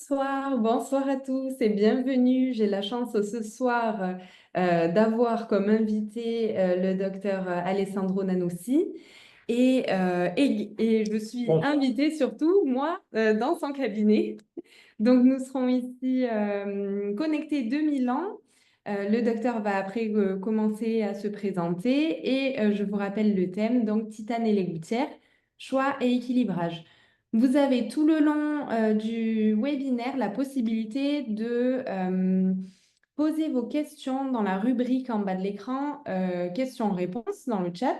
Bonsoir à tous et bienvenue. J'ai la chance ce soir d'avoir comme invité le docteur Alessandro Nanoussi et je suis Bon, invitée surtout, moi, dans son cabinet. Donc nous serons ici connectés 2000 ans. Le docteur va après commencer à se présenter et je vous rappelle le thème, donc Titane et les gouttières, choix et équilibrage. Vous avez tout le long du webinaire la possibilité de poser vos questions dans la rubrique en bas de l'écran, questions-réponses dans le chat.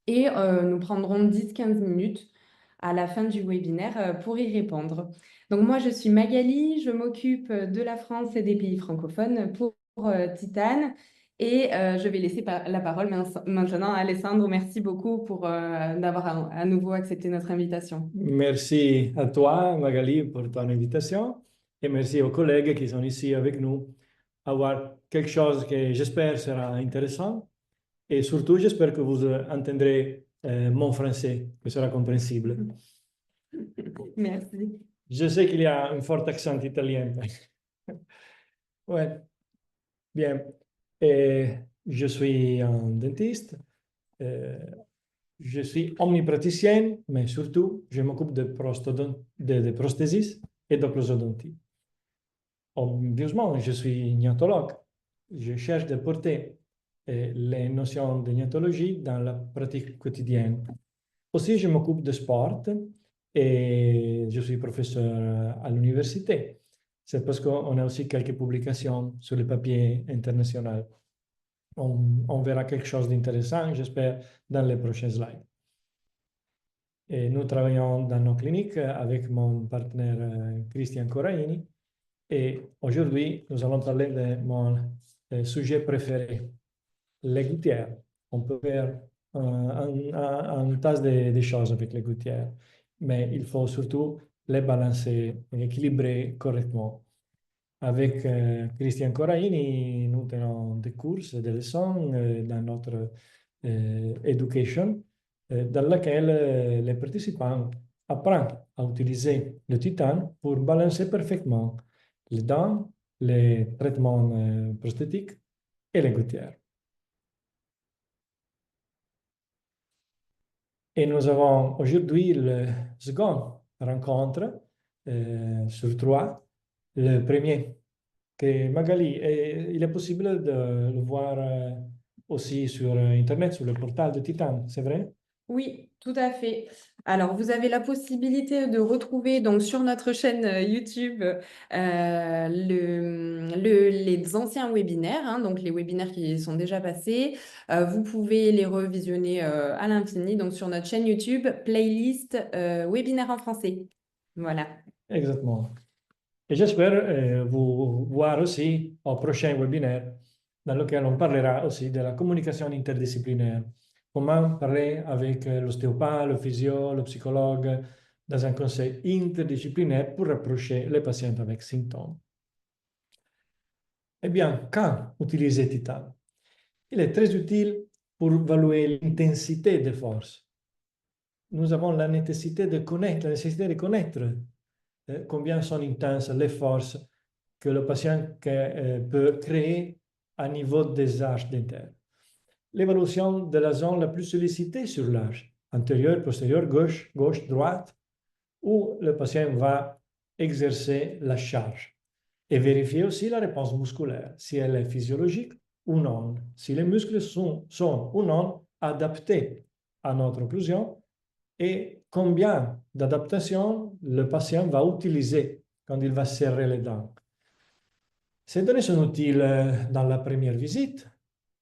Et nous prendrons 10-15 minutes à la fin du webinaire pour y répondre. Donc moi, je suis Magali, je m'occupe de la France et des pays francophones pour Titane. Et je vais laisser la parole maintenant à Alessandro. Merci beaucoup pour d'avoir à nouveau accepté notre invitation. merci à toi, Magali, pour ton invitation et merci aux collègues qui sont ici avec nous à voir quelque chose que j'espère sera intéressant et surtout j'espère que vous entendrez mon français, que sera compréhensible. Merci. Je sais qu'il y a un fort accent italien. Ouais, bien. Et je suis un dentiste. Euh, je suis omnipraticien, mais surtout, je m'occupe de prosthesis et de prosodontie. Obviously, je suis niatologue. Je cherche de porter les notions de niatologie dans la pratique quotidienne. Aussi, je m'occupe de sport et je suis professeur à l'université. C'est parce qu'on a aussi quelques publications sur le papier international. On verra quelque chose d'intéressant, j'espère, dans les prochains slides. Et nous travaillons dans nos cliniques avec mon partenaire Christian Coraini. Et aujourd'hui, nous allons parler de mon sujet préféré, les gouttières. On peut faire un tas de choses avec les gouttières, mais il faut surtout les balancer et équilibrer correctement. Avec Christian Coraini, nous tenons des cours, des leçons dans notre education, dans laquelle les participants apprennent à utiliser le titane pour balancer parfaitement les dents, les traitements prosthétiques et les gouttières. Et nous avons aujourd'hui le second rencontre sur trois. Le premier, que Magali, il est possible de le voir aussi sur Internet, sur le portail de Titan, c'est vrai? Oui, tout à fait. Alors, vous avez la possibilité de retrouver donc sur notre chaîne YouTube les anciens webinaires, hein, donc les webinaires qui sont déjà passés. Vous pouvez les revisionner à l'infini, donc sur notre chaîne YouTube, playlist webinaire en français. Voilà. Exactement. Et j'espère vous voir aussi au prochain webinaire dans lequel on parlera aussi de la communication interdisciplinaire. Comment parler avec l'ostéopathe, le physio, le psychologue dans un conseil interdisciplinaire pour rapprocher les patients avec symptômes. Eh bien, quand utiliser Titan? Il est très utile pour évaluer l'intensité des forces. Nous avons la nécessité de connaître combien sont intenses les forces que le patient peut créer à niveau des arches dentaires. L'évaluation de la zone la plus sollicitée sur l'arche, antérieure, postérieure, gauche, gauche, droite, où le patient va exercer la charge. Et vérifier aussi la réponse musculaire, si elle est physiologique ou non, si les muscles sont ou non adaptés à notre occlusion et combien d'adaptation le patient va utiliser quand il va serrer les dents. Ces données sont utiles dans la première visite.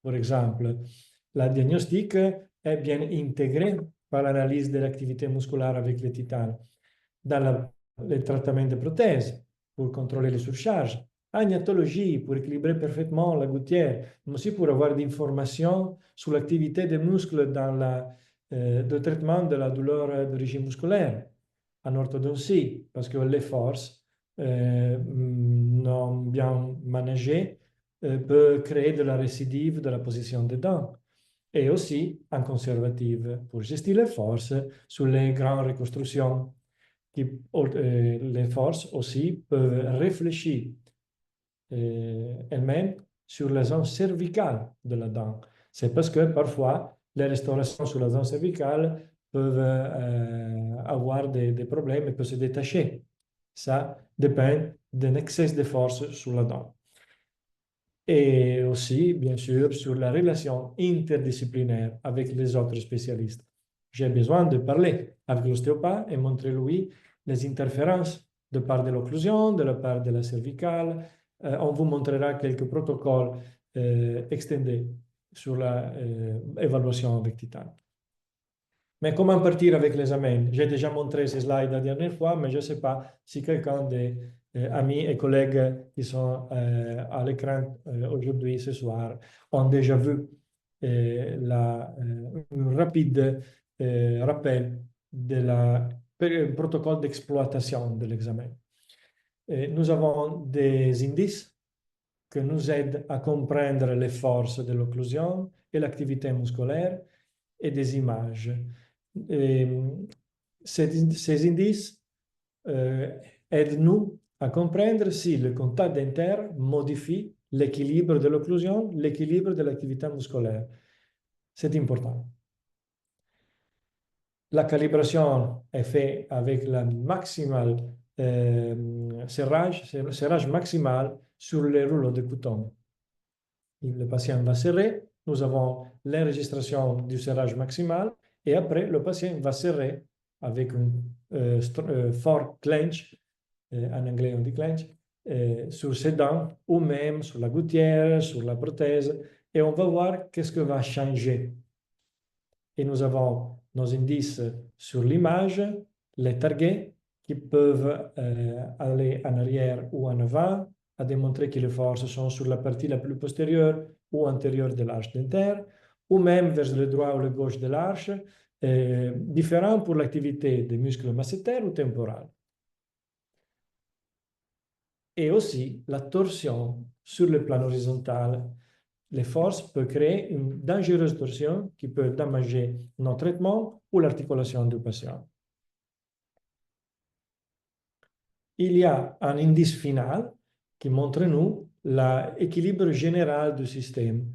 Par exemple, la diagnostic est bien intégrée par l'analyse de l'activité musculaire avec le titane dans le traitement de prothèses pour contrôler les surcharges, agnatologie pour équilibrer parfaitement la gouttière, mais aussi pour avoir des informations sur l'activité des muscles dans le traitement de la douleur d'origine musculaire, en orthodontie, parce que les forces non bien managées peut créer de la récidive de la position des dents et aussi en conservative pour gestir les forces sur les grandes reconstructions. les forces aussi peuvent réfléchir elles-mêmes sur la zone cervicale de la dent. C'est parce que parfois, les restaurations sur la zone cervicale peuvent avoir des problèmes et peuvent se détacher. Ça dépend d'un excès de force sur la dent. Et aussi, bien sûr, sur la relation interdisciplinaire avec les autres spécialistes. J'ai besoin de parler avec l'ostéopathe et montrer-lui les interférences de part de l'occlusion, de la part de la cervicale. On vous montrera quelques protocoles extendés sur l'évaluation avec titane. Mais comment partir avec l'examen? J'ai déjà montré ces slides la dernière fois, mais je ne sais pas si quelqu'un des amis et collègues qui sont à l'écran aujourd'hui, ce soir, ont déjà vu un rapide rappel du protocole d'exploitation de l'examen. Nous avons des indices qui nous aident à comprendre les forces de l'occlusion et l'activité musculaire et des images. Ces indices aident-nous à comprendre si le contact dentaire modifie l'équilibre de l'occlusion, l'équilibre de l'activité musculaire. C'est important. La calibration est faite avec le serrage maximal sur les rouleaux de coton. Le patient va serrer, nous avons l'enregistration du serrage maximal et après le patient va serrer avec un fort clench, en anglais on dit clench, sur ses dents ou même sur la gouttière, sur la prothèse et on va voir qu'est-ce que va changer. Et nous avons nos indices sur l'image, les targets qui peuvent aller en arrière ou en avant, à démontrer que les forces sont sur la partie la plus postérieure ou antérieure de l'arche dentaire, ou même vers le droit ou le gauche de l'arche, différent pour l'activité des muscles massétaires ou temporales. Et aussi la torsion sur le plan horizontal. Les forces peuvent créer une dangereuse torsion qui peut dommager notre traitement ou l'articulation du patient. Il y a un indice final qui montre nous l'équilibre général du système.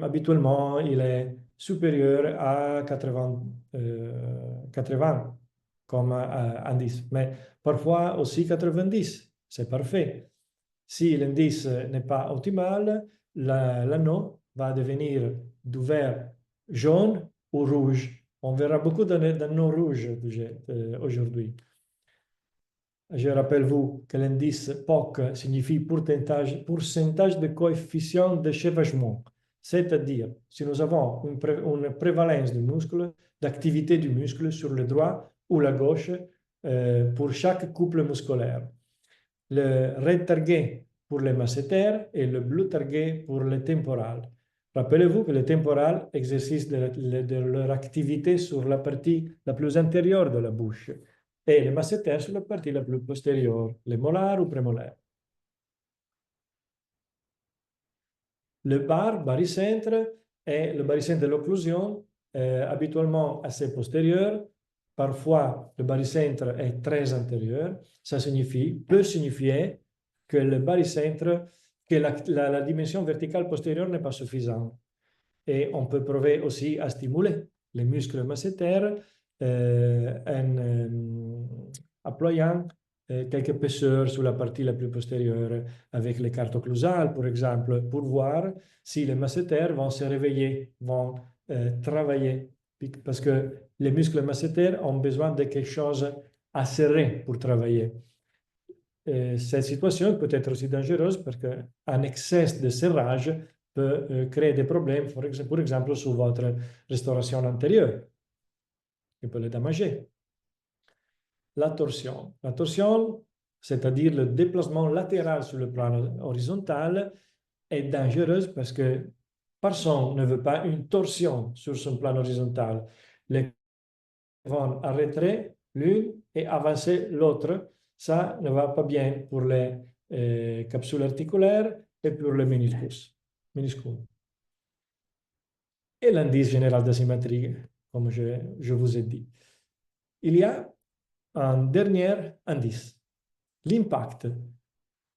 Habituellement, il est supérieur à 80 comme indice, mais parfois aussi 90, c'est parfait. Si l'indice n'est pas optimal, l'anneau va devenir du vert jaune ou rouge. On verra beaucoup d'anneaux rouges aujourd'hui. Je rappelle-vous que l'indice POC signifie pourcentage de coefficient de chevauchement. C'est-à-dire, si nous avons une prévalence du muscle, d'activité du muscle sur le droit ou la gauche pour chaque couple musculaire. Le red target pour les massétaires et le bleu target pour les temporales. Rappelez-vous que les temporales exercent de leur activité sur la partie la plus intérieure de la bouche et les massétaires sur la partie la plus postérieure, les molaires ou prémolaires. Le barycentre est le barycentre de l'occlusion, habituellement assez postérieur. Parfois, le barycentre est très antérieur. Ça peut signifier que le barycentre, que la dimension verticale postérieure n'est pas suffisante. Et on peut prouver aussi à stimuler les muscles massétaires en employant quelques épaisseurs sur la partie la plus postérieure avec les cartes occlusales, par exemple, pour voir si les massétaires vont se réveiller, vont travailler. Parce que les muscles massétaires ont besoin de quelque chose à serrer pour travailler. Cette situation peut être aussi dangereuse parce qu'un excès de serrage peut créer des problèmes, par exemple, sur votre restauration antérieure, qui peut les dommager. La torsion. La torsion, c'est-à-dire le déplacement latéral sur le plan horizontal, est dangereuse parce que personne ne veut pas une torsion sur son plan horizontal. Les vont arrêter l'une et avancer l'autre. Ça ne va pas bien pour les capsules articulaires et pour les méniscus. Et l'indice général d'asymétrie, comme je vous ai dit. Il y a un dernier indice. L'impact.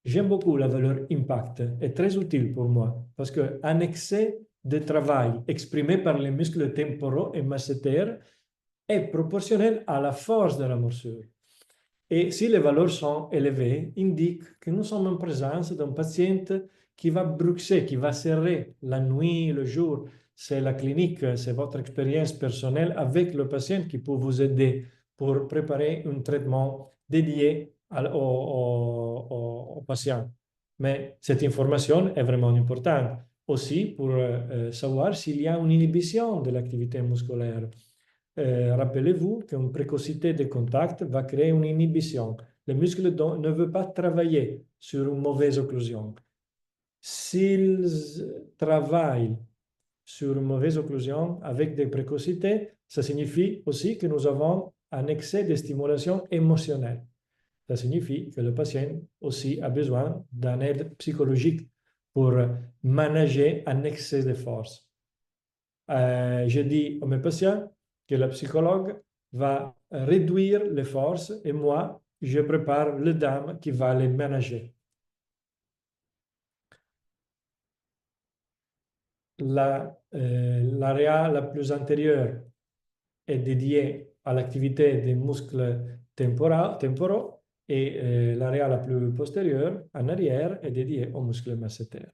J'aime beaucoup la valeur impact, est très utile pour moi parce qu'un excès de travail exprimé par les muscles temporaux et masséters est proportionnel à la force de la morsure. Et si les valeurs sont élevées, indique que nous sommes en présence d'un patient qui va bruxer, qui va serrer la nuit, le jour. C'est la clinique, c'est votre expérience personnelle avec le patient qui peut vous aider pour préparer un traitement dédié au patient. Mais cette information est vraiment importante aussi pour savoir s'il y a une inhibition de l'activité musculaire. Rappelez-vous qu'une précocité de contact va créer une inhibition. Le muscle ne veut pas travailler sur une mauvaise occlusion. S'ils travaillent sur une mauvaise occlusion avec des précocités, ça signifie aussi que nous avons un excès de stimulation émotionnelle. Ça signifie que le patient aussi a besoin d'une aide psychologique pour manager un excès de force. Je dis à mes patients que le psychologue va réduire les forces et moi, je prépare le dame qui va les manager. L'area la plus antérieure est dédiée à l'activité des muscles temporaux et l'area la plus postérieure, en arrière, est dédiée aux muscles masséters.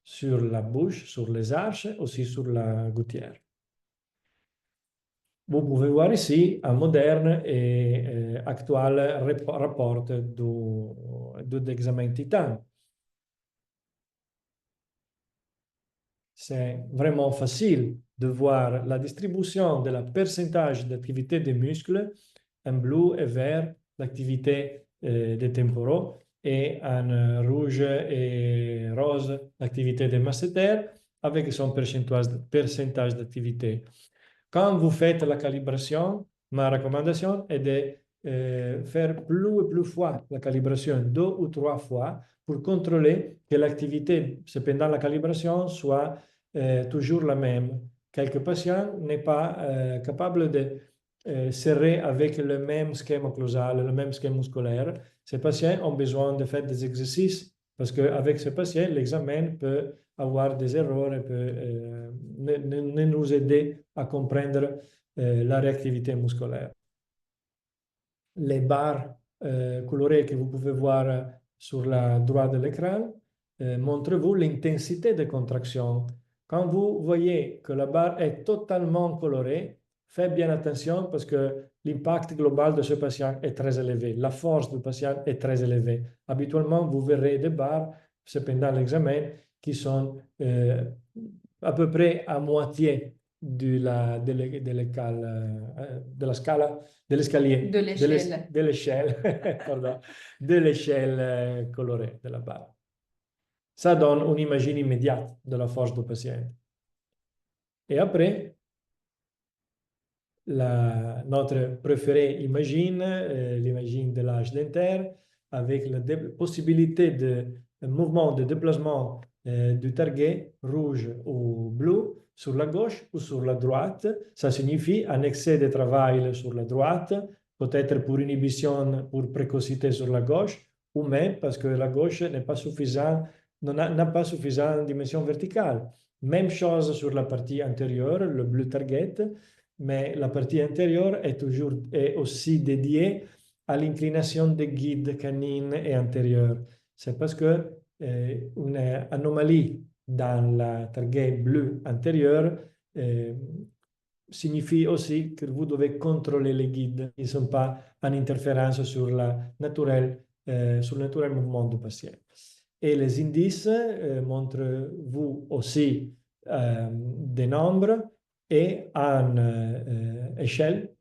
Sur la bouche, sur les arches, aussi sur la gouttière. Vous pouvez voir ici un moderne et actuel rapport d'examen titan. C'est vraiment facile de voir la distribution de la pourcentage d'activité des muscles en bleu et vert, l'activité des temporaux, et en rouge et rose, l'activité des masséters, avec son pourcentage d'activité. Quand vous faites la calibration, ma recommandation est de faire plus et plus fois la calibration, 2 ou 3 fois, pour contrôler que l'activité pendant la calibration soit toujours la même. Quelques patients n'est pas capable de serrer avec le même schème occlusal, le même schème musculaire. Ces patients ont besoin de faire des exercices parce qu'avec ces patients, l'examen peut avoir des erreurs et peut ne nous aider à comprendre la réactivité musculaire. Les barres colorées que vous pouvez voir sur la droite de l'écran montrent-vous l'intensité de contraction. Quand vous voyez que la barre est totalement colorée, faites bien attention parce que l'impact global de ce patient est très élevé. La force du patient est très élevée. Habituellement, vous verrez des barres, pendant l'examen, qui sont à peu près à moitié de la scala, de l'escalier, De l'échelle. pardon, de l'échelle colorée de la barre. Ça donne une image immédiate de la force du patient. Et après, notre préférée imagine, l'imagine de l'âge dentaire, avec la possibilité de mouvement de déplacement du target rouge ou bleu sur la gauche ou sur la droite. Ça signifie un excès de travail sur la droite, peut-être pour inhibition, pour précocité sur la gauche, ou même parce que la gauche n'est pas suffisant, n'a pas suffisante dimension verticale. Même chose sur la partie antérieure, le bleu target, mais la partie intérieure est aussi dédiée à l'inclination des guides canines et antérieures. C'est parce que une anomalie dans la target bleue antérieure signifie aussi que vous devez contrôler les guides. Ils ne sont pas en interférence sur le naturel mouvement du patient. Et les indices montrent vous aussi des nombres et une échelle,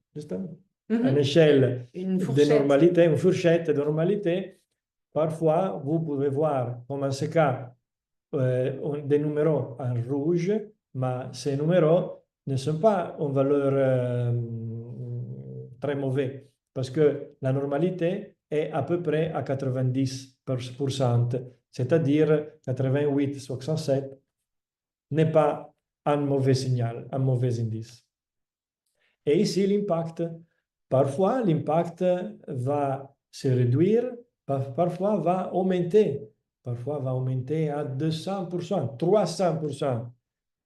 une échelle de normalité, une fourchette de normalité. Parfois, vous pouvez voir, comme en ce cas, des numéros en rouge, mais ces numéros ne sont pas en valeur très mauvaise parce que la normalité est à peu près à 90%, c'est-à-dire 88-67 n'est pas un mauvais signal, un mauvais indice. Et ici, l'impact Parfois, l'impact va se réduire, parfois va augmenter. Parfois va augmenter à 200%, 300%.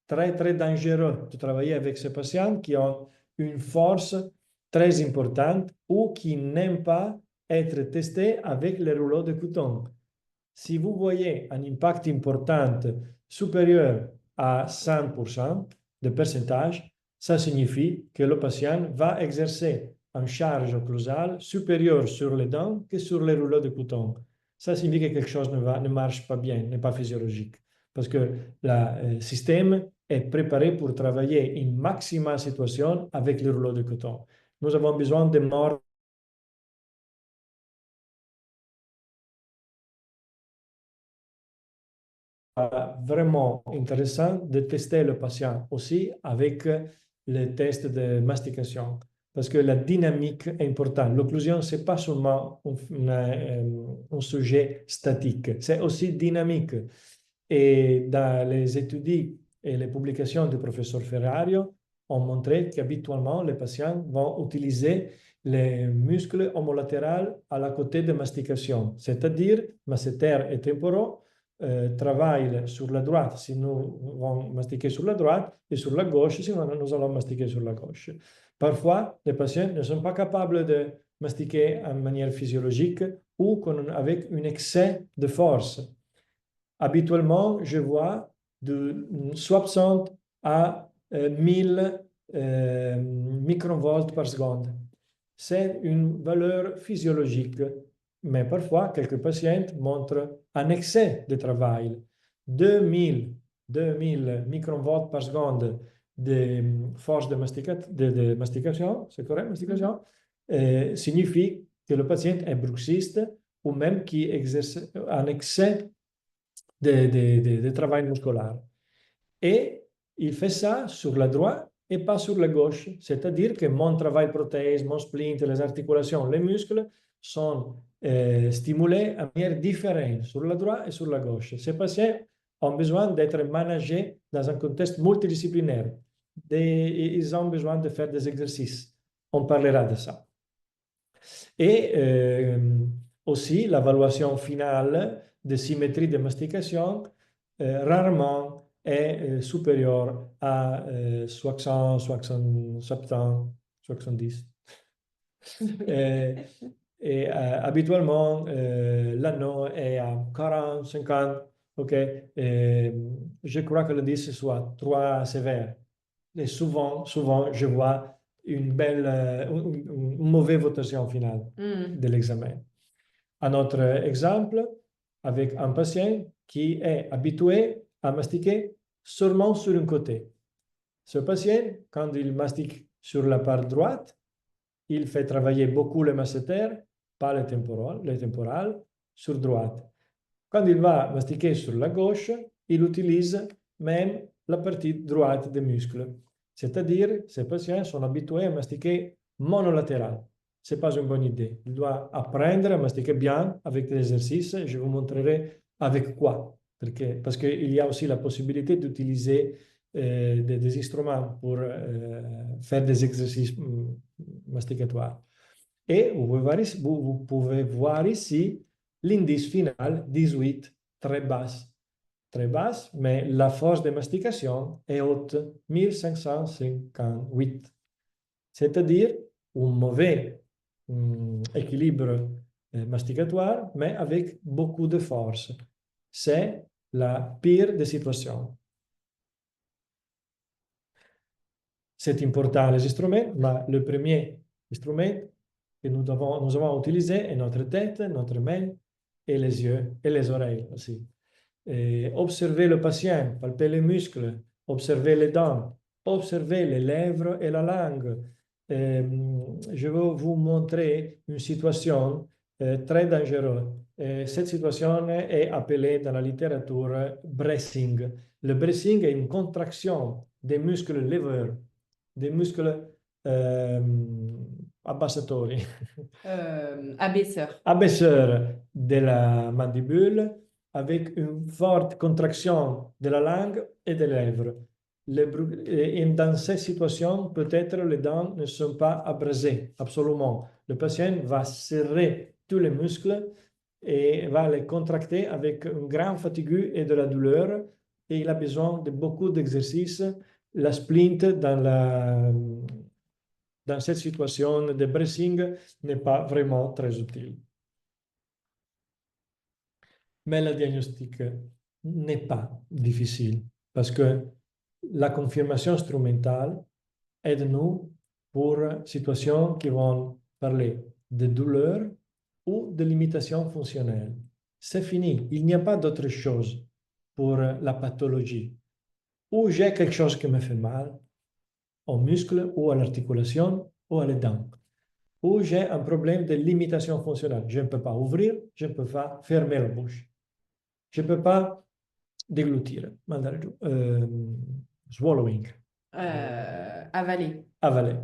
Très, très dangereux de travailler avec ces patients qui ont une force très importante ou qui n'aiment pas être testés avec les rouleaux de coton. Si vous voyez un impact important supérieur à 100% de pourcentage, ça signifie que le patient va exercer une charge occlusale supérieure sur les dents que sur les rouleaux de coton. Ça signifie que quelque chose ne marche pas bien, n'est pas physiologique. Parce que le système est préparé pour travailler en maximale situation avec les rouleaux de coton. Nous avons besoin de mordre vraiment intéressant de tester le patient aussi avec les tests de mastication. Parce que la dynamique est importante. L'occlusion, ce n'est pas seulement un sujet statique, c'est aussi dynamique. Et dans les études et les publications du professeur Ferrario, ont montré qu'habituellement, les patients vont utiliser les muscles homolatéraux à la côté de mastication, c'est-à-dire masséter et temporaux travaillent sur la droite si nous allons mastiquer sur la droite et sur la gauche si nous allons mastiquer sur la gauche. Parfois, les patients ne sont pas capables de mastiquer en manière physiologique ou avec un excès de force. Habituellement, je vois de 60 à 1000 microvolts par seconde. C'est une valeur physiologique, mais parfois, quelques patients montrent un excès de travail. 2000 microvolts par seconde de force de mastication, c'est correct, mastication, signifie que le patient est bruxiste ou même qui exerce un excès de travail musculaire. Et il fait ça sur la droite et pas sur la gauche. C'est-à-dire que mon travail prothèse, mon splint, les articulations, les muscles sont stimulés à manière différente sur la droite et sur la gauche. Ces patients ont besoin d'être managés dans un contexte multidisciplinaire. Ils ont besoin de faire des exercices. On parlera de ça. Et aussi l'évaluation finale de symétrie de mastication rarement est supérieure à 60, 70, 70. Habituellement, l'anneau est à 40, 50. Ok. Je crois que l'indice soit trop sévère. Et souvent, je vois une mauvaise votation finale de l'examen. Un autre exemple, avec un patient qui est habitué à mastiquer seulement sur un côté. Ce patient, quand il mastique sur la part droite, il fait travailler beaucoup le masséter, pas les temporales, sur droite. Quand il va mastiquer sur la gauche, il utilise même la partie droite des muscles. C'est-à-dire, ces patients sont habitués à mastiquer monolatéral. Ce n'est pas une bonne idée. Il doit apprendre à mastiquer bien avec des exercices. Je vous montrerai avec quoi. Parce qu'il y a aussi la possibilité d'utiliser des instruments pour faire des exercices masticatoires. Et vous pouvez voir ici l'indice final 18, très basse. Très basse, mais la force de mastication est haute, 1558. C'est-à-dire un mauvais équilibre masticatoire, mais avec beaucoup de force. C'est la pire des situations. C'est important les instruments, mais le premier instrument que nous avons utilisé est notre tête, notre main et les yeux et les oreilles aussi. Et observez le patient, palpez les muscles, observez les dents, observez les lèvres et la langue. Je vais vous montrer une situation très dangereuse. Cette situation est appelée dans la littérature bracing. Le bracing est une contraction des muscles leveurs, des muscles abbassatori. Abaisseur. Abaisseur de la mandibule avec une forte contraction de la langue et des lèvres. Et dans ces situations, peut-être les dents ne sont pas abrasées, absolument. Le patient va serrer tous les muscles et va les contracter avec une grande fatigue et de la douleur. Et il a besoin de beaucoup d'exercices. La splint dans cette situation de bracing n'est pas vraiment très utile. Mais le diagnostic n'est pas difficile parce que la confirmation instrumentale aide-nous pour situations qui vont parler de douleur ou de limitation fonctionnelle. C'est fini, il n'y a pas d'autre chose pour la pathologie. Ou j'ai quelque chose qui me fait mal, au muscle ou à l'articulation ou à les dents. Ou j'ai un problème de limitation fonctionnelle. Je ne peux pas ouvrir, je ne peux pas fermer la bouche. Je ne peux pas déglutir, swallowing, Avaler. avaler.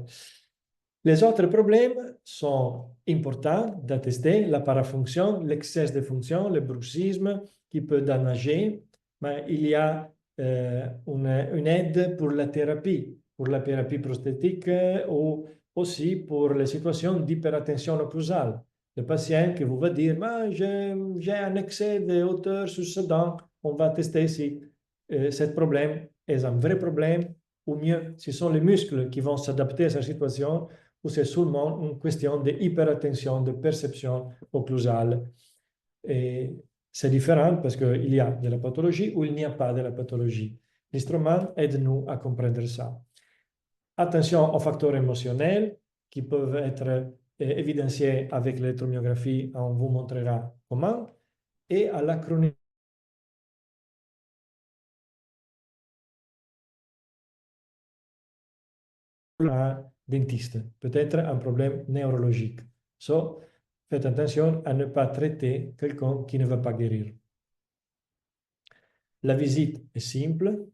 Les autres problèmes sont importants d'attester, la parafonction, l'excès de fonction, le bruxisme qui peut dommager, mais il y a une aide pour la thérapie prosthétique ou aussi pour les situations d'hyperattention occlusale. Le patient qui vous va dire, j'ai un excès de hauteur sur ce dent, on va tester si ce problème est un vrai problème ou mieux, ce sont les muscles qui vont s'adapter à cette situation ou c'est seulement une question d'hyperattention, de perception occlusale. Et c'est différent parce qu'il y a de la pathologie ou il n'y a pas de la pathologie. L'instrument aide-nous à comprendre ça. Attention aux facteurs émotionnels qui peuvent être évidenciés avec l'électromyographie, on vous montrera comment, et à la chronique. Un dentiste, peut-être un problème neurologique. So, faites attention à ne pas traiter quelqu'un qui ne va pas guérir. La visite est simple.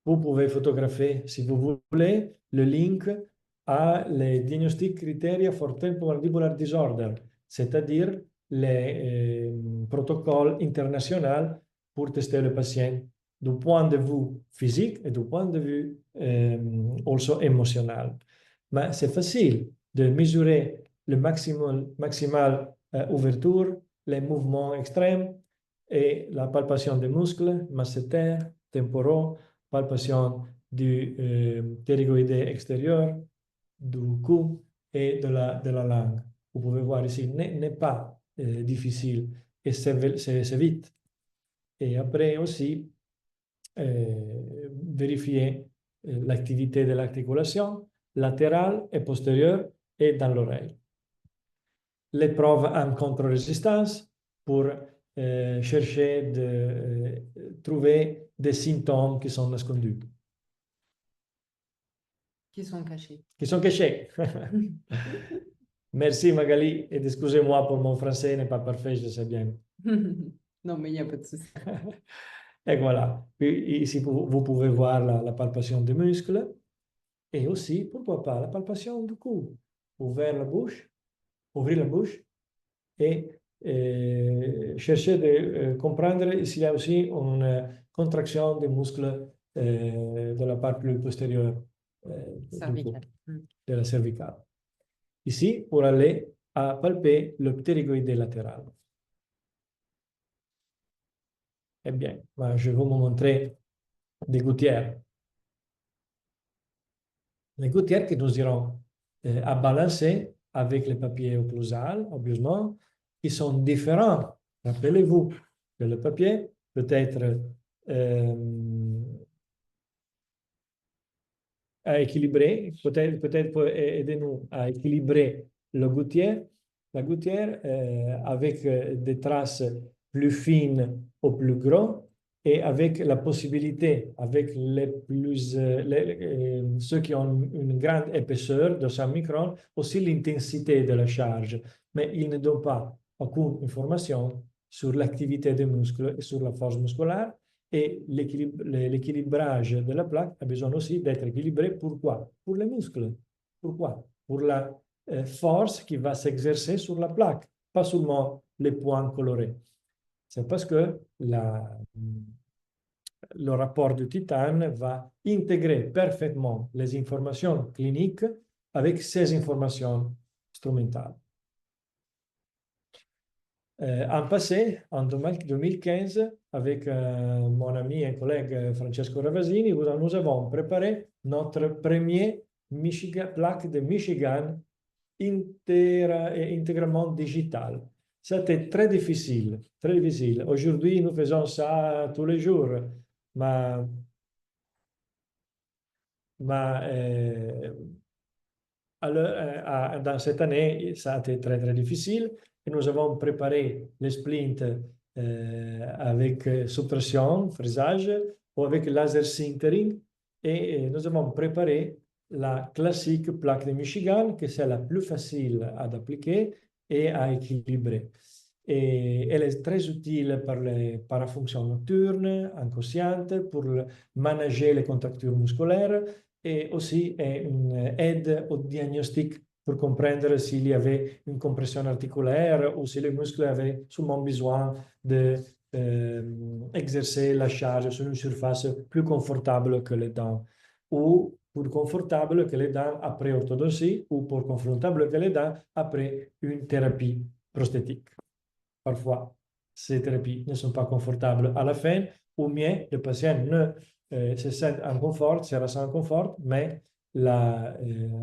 Vous pouvez photographier, si vous voulez, le link à les diagnostics criteria for temporomandibular disorder, c'est-à-dire les protocoles internationaux pour tester le patient du point de vue physique et du point de vue also émotionnel. Mais c'est facile de mesurer le maximal ouverture, les mouvements extrêmes et la palpation des muscles massétaires, temporaux, palpation du ptérygoïde extérieur, du cou et de la langue. Vous pouvez voir ici, n'est pas difficile et c'est vite. Et après aussi, vérifier l'activité de l'articulation latérale et postérieure et dans l'oreille. L'épreuve en contre-résistance pour chercher de trouver des symptômes qui sont escondus. Qui sont cachés. Qui sont cachés. Merci Magali et excusez-moi pour mon français n'est pas parfait, je sais bien. Non, mais il n'y a pas de souci. Et voilà. Puis, ici, vous pouvez voir la palpation des muscles et aussi, pourquoi pas, la palpation du cou. Ouvrir la bouche et chercher de comprendre s'il y a aussi une contraction des muscles de la part plus postérieure de la cervicale. Ici, pour aller à palper le ptérygoïde latéral. Eh bien, je vais vous montrer des gouttières. Les gouttières que nous irons à balancer avec les papiers occlusal, obviously, qui sont différents. Rappelez-vous que le papier peut être à équilibrer, peut-être peut aider-nous à équilibrer la gouttière avec des traces plus fines ou plus gros et avec la possibilité, avec ceux qui ont une grande épaisseur de 100 microns, aussi l'intensité de la charge, mais ils ne donnent pas aucune information sur l'activité des muscles et sur la force musculaire. Et l'équilibrage de la plaque a besoin aussi d'être équilibré. Pourquoi? Pour les muscles. Pourquoi? Pour la force qui va s'exercer sur la plaque, pas seulement les points colorés. C'est parce que le rapport du titane va intégrer parfaitement les informations cliniques avec ces informations instrumentales. En passé, en 2015, avec mon ami et collègue Francesco Ravasini, nous avons préparé notre premier plaque de Michigan intégralement digital. C'était très difficile, très difficile. Aujourd'hui, nous faisons ça tous les jours, mais dans cette année, ça a été très, très difficile. Et nous avons préparé les splints avec suppression, fraisage, ou avec laser sintering. Et nous avons préparé la classique plaque de Michigan, que c'est la plus facile à appliquer et à équilibrer. Et elle est très utile pour les parafonctions nocturnes, inconscientes, pour manager les contractures musculaires et aussi une aide au diagnostic pour comprendre s'il y avait une compression articulaire ou si le muscle avait seulement besoin d'exercer la charge sur une surface plus confortable que les dents, ou plus confortable que les dents après orthodontie, ou plus confortable que les dents après une thérapie prosthétique. Parfois, ces thérapies ne sont pas confortables à la fin, ou bien le patient se sent en confort, se ressent en confort, mais la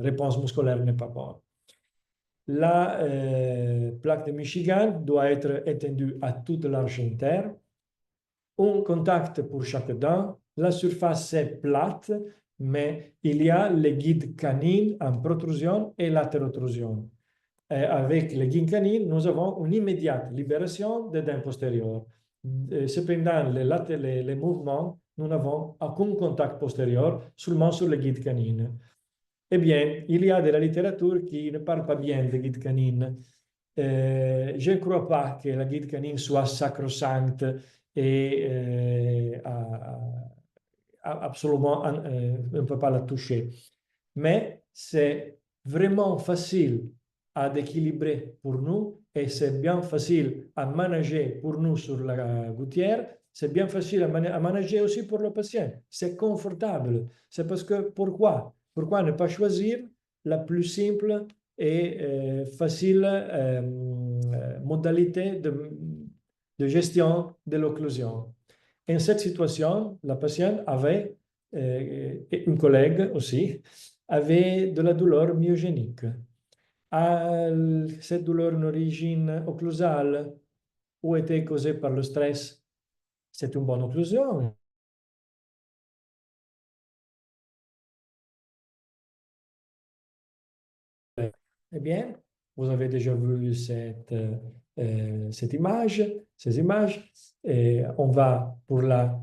réponse musculaire n'est pas bonne. La plaque de Michigan doit être étendue à toute l'arche interne. Un contact pour chaque dent. La surface est plate, mais il y a les guides canines en protrusion et latérotrusion. Avec les guides canines, nous avons une immédiate libération des dents postérieures. Cependant, les mouvements, nous n'avons aucun contact postérieur, seulement sur les guides canines. Eh bien, il y a de la littérature qui ne parle pas bien des guides canines. Je ne crois pas que la guide canine soit sacro-sainte et absolument, on ne peut pas la toucher. Mais c'est vraiment facile à équilibrer pour nous et c'est bien facile à manager pour nous sur la gouttière. C'est bien facile à manager aussi pour le patient. C'est confortable. C'est parce que pourquoi? Pourquoi ne pas choisir la plus simple et facile modalité de gestion de l'occlusion? En cette situation, la patiente avait, et une collègue aussi, avait de la douleur myogénique. A cette douleur une origine occlusale ou était causée par le stress? C'est une bonne occlusion. Eh bien, vous avez déjà vu cette image, ces images. Et on va pour la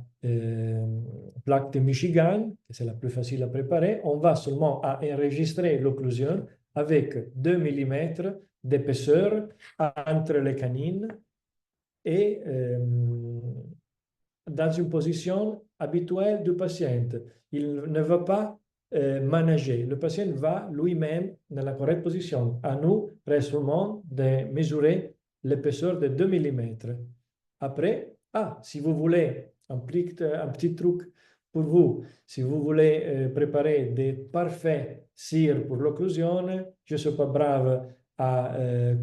plaque de Michigan, c'est la plus facile à préparer. On va seulement à enregistrer l'occlusion avec 2 mm d'épaisseur entre les canines et dans une position habituelle du patient. Il ne va pas manager. Le patient va lui-même dans la correcte position. À nous, reste seulement de mesurer l'épaisseur de 2 mm. Après, si vous voulez un petit truc pour vous, si vous voulez préparer des parfaits cires pour l'occlusion, je ne suis pas brave à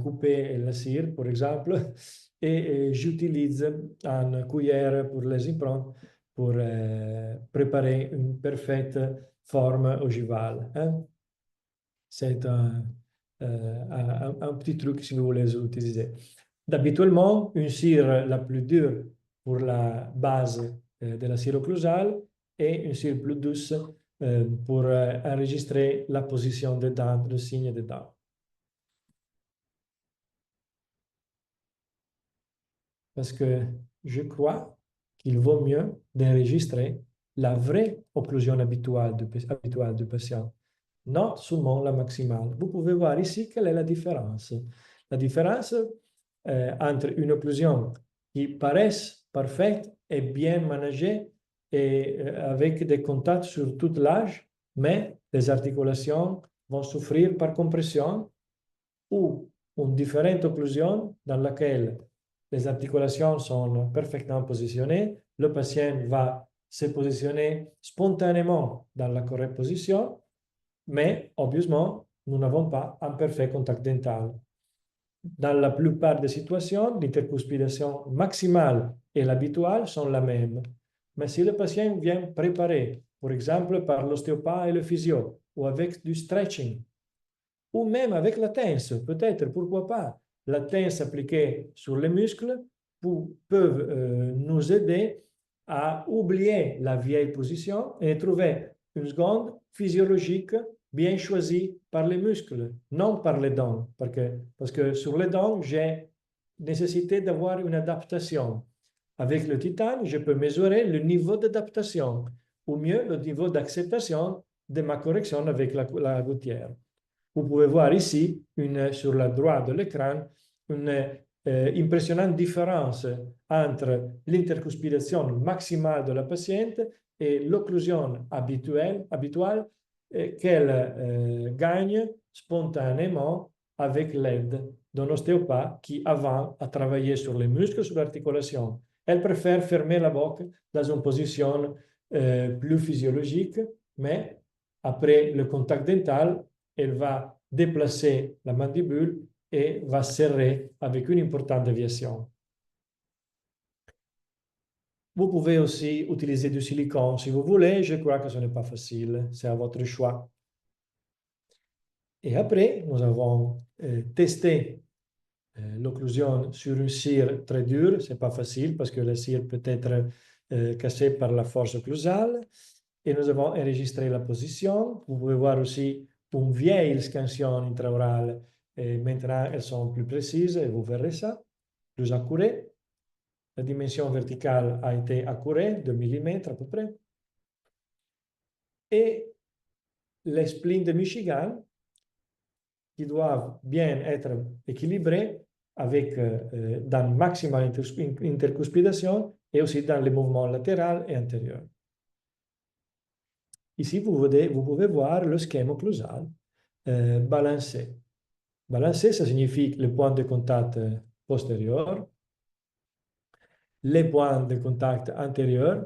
couper la cire, par exemple, et j'utilise une cuillère pour les empreintes pour préparer une parfaite forme ogivale. Hein? C'est un petit truc si vous voulez utiliser. Habituellement, une cire la plus dure pour la base de la cire occlusale et une cire plus douce pour enregistrer la position des dents, le signe des dents. Parce que je crois qu'il vaut mieux d'enregistrer la vraie occlusion habituelle du patient, non seulement la maximale. Vous pouvez voir ici quelle est la différence. La différence entre une occlusion qui paraît parfaite et bien managée et avec des contacts sur toute l'âge, mais les articulations vont souffrir par compression, ou une différente occlusion dans laquelle les articulations sont parfaitement positionnées, le patient va se positionner spontanément dans la correcte position, mais obviously, nous n'avons pas un parfait contact dental. Dans la plupart des situations, l'intercuspidation maximale et l'habituelle sont la même. Mais si le patient vient préparé, par exemple par l'ostéopathe et le physio, ou avec du stretching, ou même avec la tense, peut-être, pourquoi pas. La tense appliquée sur les muscles peuvent nous aider à oublier la vieille position et trouver une seconde physiologique bien choisie par les muscles, non par les dents. Parce que sur les dents, j'ai nécessité d'avoir une adaptation. Avec le titane, je peux mesurer le niveau d'adaptation, ou mieux, le niveau d'acceptation de ma correction avec la gouttière. Vous pouvez voir ici, sur la droite de l'écran, une impressionnante différence entre l'intercuspidation maximale de la patiente et l'occlusion habituelle qu'elle gagne spontanément avec l'aide d'un ostéopathe qui, avant, a travaillé sur les muscles, sur l'articulation. Elle préfère fermer la bouche dans une position plus physiologique, mais après le contact dental, elle va déplacer la mandibule et va serrer avec une importante déviation. Vous pouvez aussi utiliser du silicone si vous voulez. Je crois que ce n'est pas facile. C'est à votre choix. Et après, nous avons testé l'occlusion sur une cire très dure. Ce n'est pas facile parce que la cire peut être cassée par la force occlusale. Et nous avons enregistré la position. Vous pouvez voir aussi une vieille scansion intraorale. Et maintenant, elles sont plus précises et vous verrez ça, plus accurées. La dimension verticale a été accurée, 2 mm à peu près. Et les spleens de Michigan, qui doivent bien être équilibrés avec dans maximale intercuspidation et aussi dans les mouvements latéraux et antérieurs. Ici, vous pouvez voir le schème occlusal balancé. Balancé, ça signifie le point de contact postérieur, les points de contact antérieurs,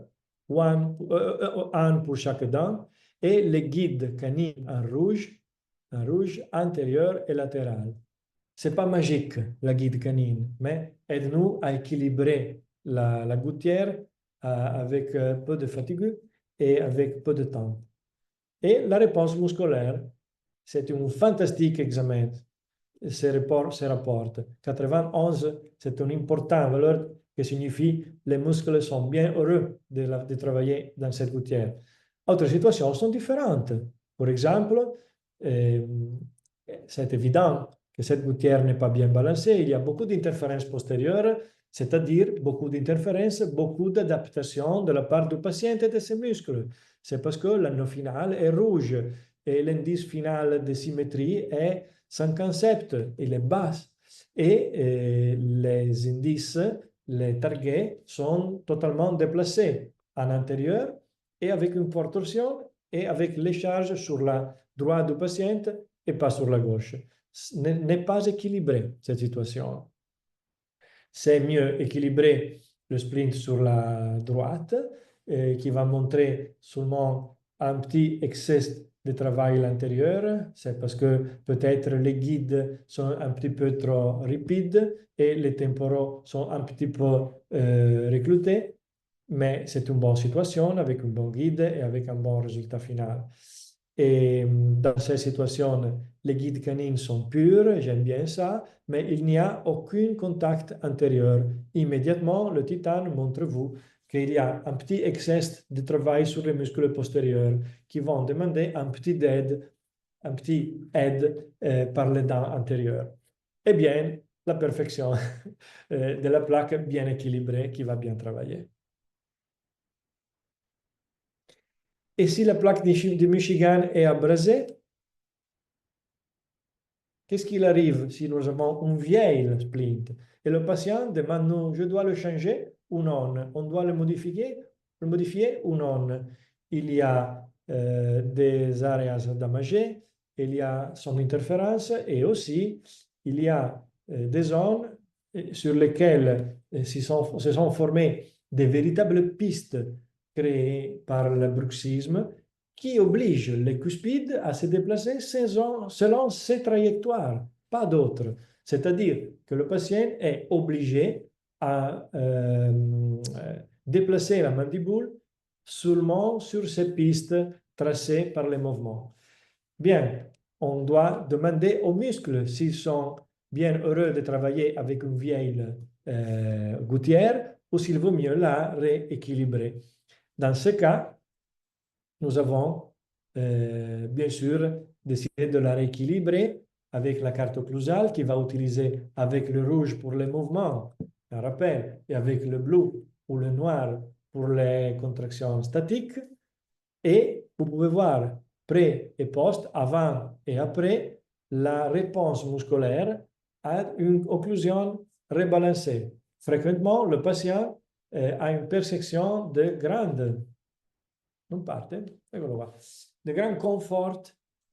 un pour chaque dent, et les guides canines en rouge antérieur et latéral. Ce n'est pas magique, la guide canine, mais aide-nous à équilibrer la gouttière avec peu de fatigue et avec peu de temps. Et la réponse musculaire, c'est un fantastique examen. Se rapporte. 91, c'est une importante valeur qui signifie que les muscles sont bien heureux de travailler dans cette gouttière. Autres situations sont différentes. Par exemple, c'est évident que cette gouttière n'est pas bien balancée. Il y a beaucoup d'interférences postérieures, c'est-à-dire beaucoup d'interférences, beaucoup d'adaptation de la part du patient et de ses muscles. C'est parce que l'anneau final est rouge et l'indice final de symétrie est 57, il est bas. Et les indices, les targets sont totalement déplacés en intérieur et avec une forte torsion et avec les charges sur la droite du patient et pas sur la gauche. N'est pas équilibré cette situation. C'est mieux équilibrer le splint sur la droite qui va montrer seulement un petit excès de travail à l'intérieur. C'est parce que peut-être les guides sont un petit peu trop rapides et les temporaux sont un petit peu recrutés. Mais c'est une bonne situation avec un bon guide et avec un bon résultat final. Et dans ces situations, les guides canines sont purs, j'aime bien ça, mais il n'y a aucun contact antérieur. Immédiatement, le titane montre-vous qu'il y a un petit excès de travail sur les muscles postérieurs qui vont demander un petit aide par les dents antérieures. Eh bien, la perfection de la plaque bien équilibrée qui va bien travailler. Et si la plaque de Michigan est abrasée, qu'est-ce qu'il arrive si nous avons un vieil splint? Et le patient demande, nous, je dois le changer ou non? On doit le modifier ou non? Il y a des areas damagées, il y a son interférence et aussi il y a des zones sur lesquelles se sont formées des véritables pistes créée par le bruxisme qui oblige les cuspides à se déplacer selon ces trajectoires, pas d'autres. C'est-à-dire que le patient est obligé à déplacer la mandibule seulement sur ces pistes tracées par les mouvements. Bien, on doit demander aux muscles s'ils sont bien heureux de travailler avec une vieille gouttière ou s'il vaut mieux la rééquilibrer. Dans ce cas, nous avons bien sûr décidé de la rééquilibrer avec la carte occlusale qui va utiliser avec le rouge pour les mouvements, un rappel, et avec le bleu ou le noir pour les contractions statiques. Et vous pouvez voir pré et post, avant et après, la réponse musculaire à une occlusion rebalancée. Fréquemment, le patient a une perception de grande, non parte, eccolo qua, de grand confort,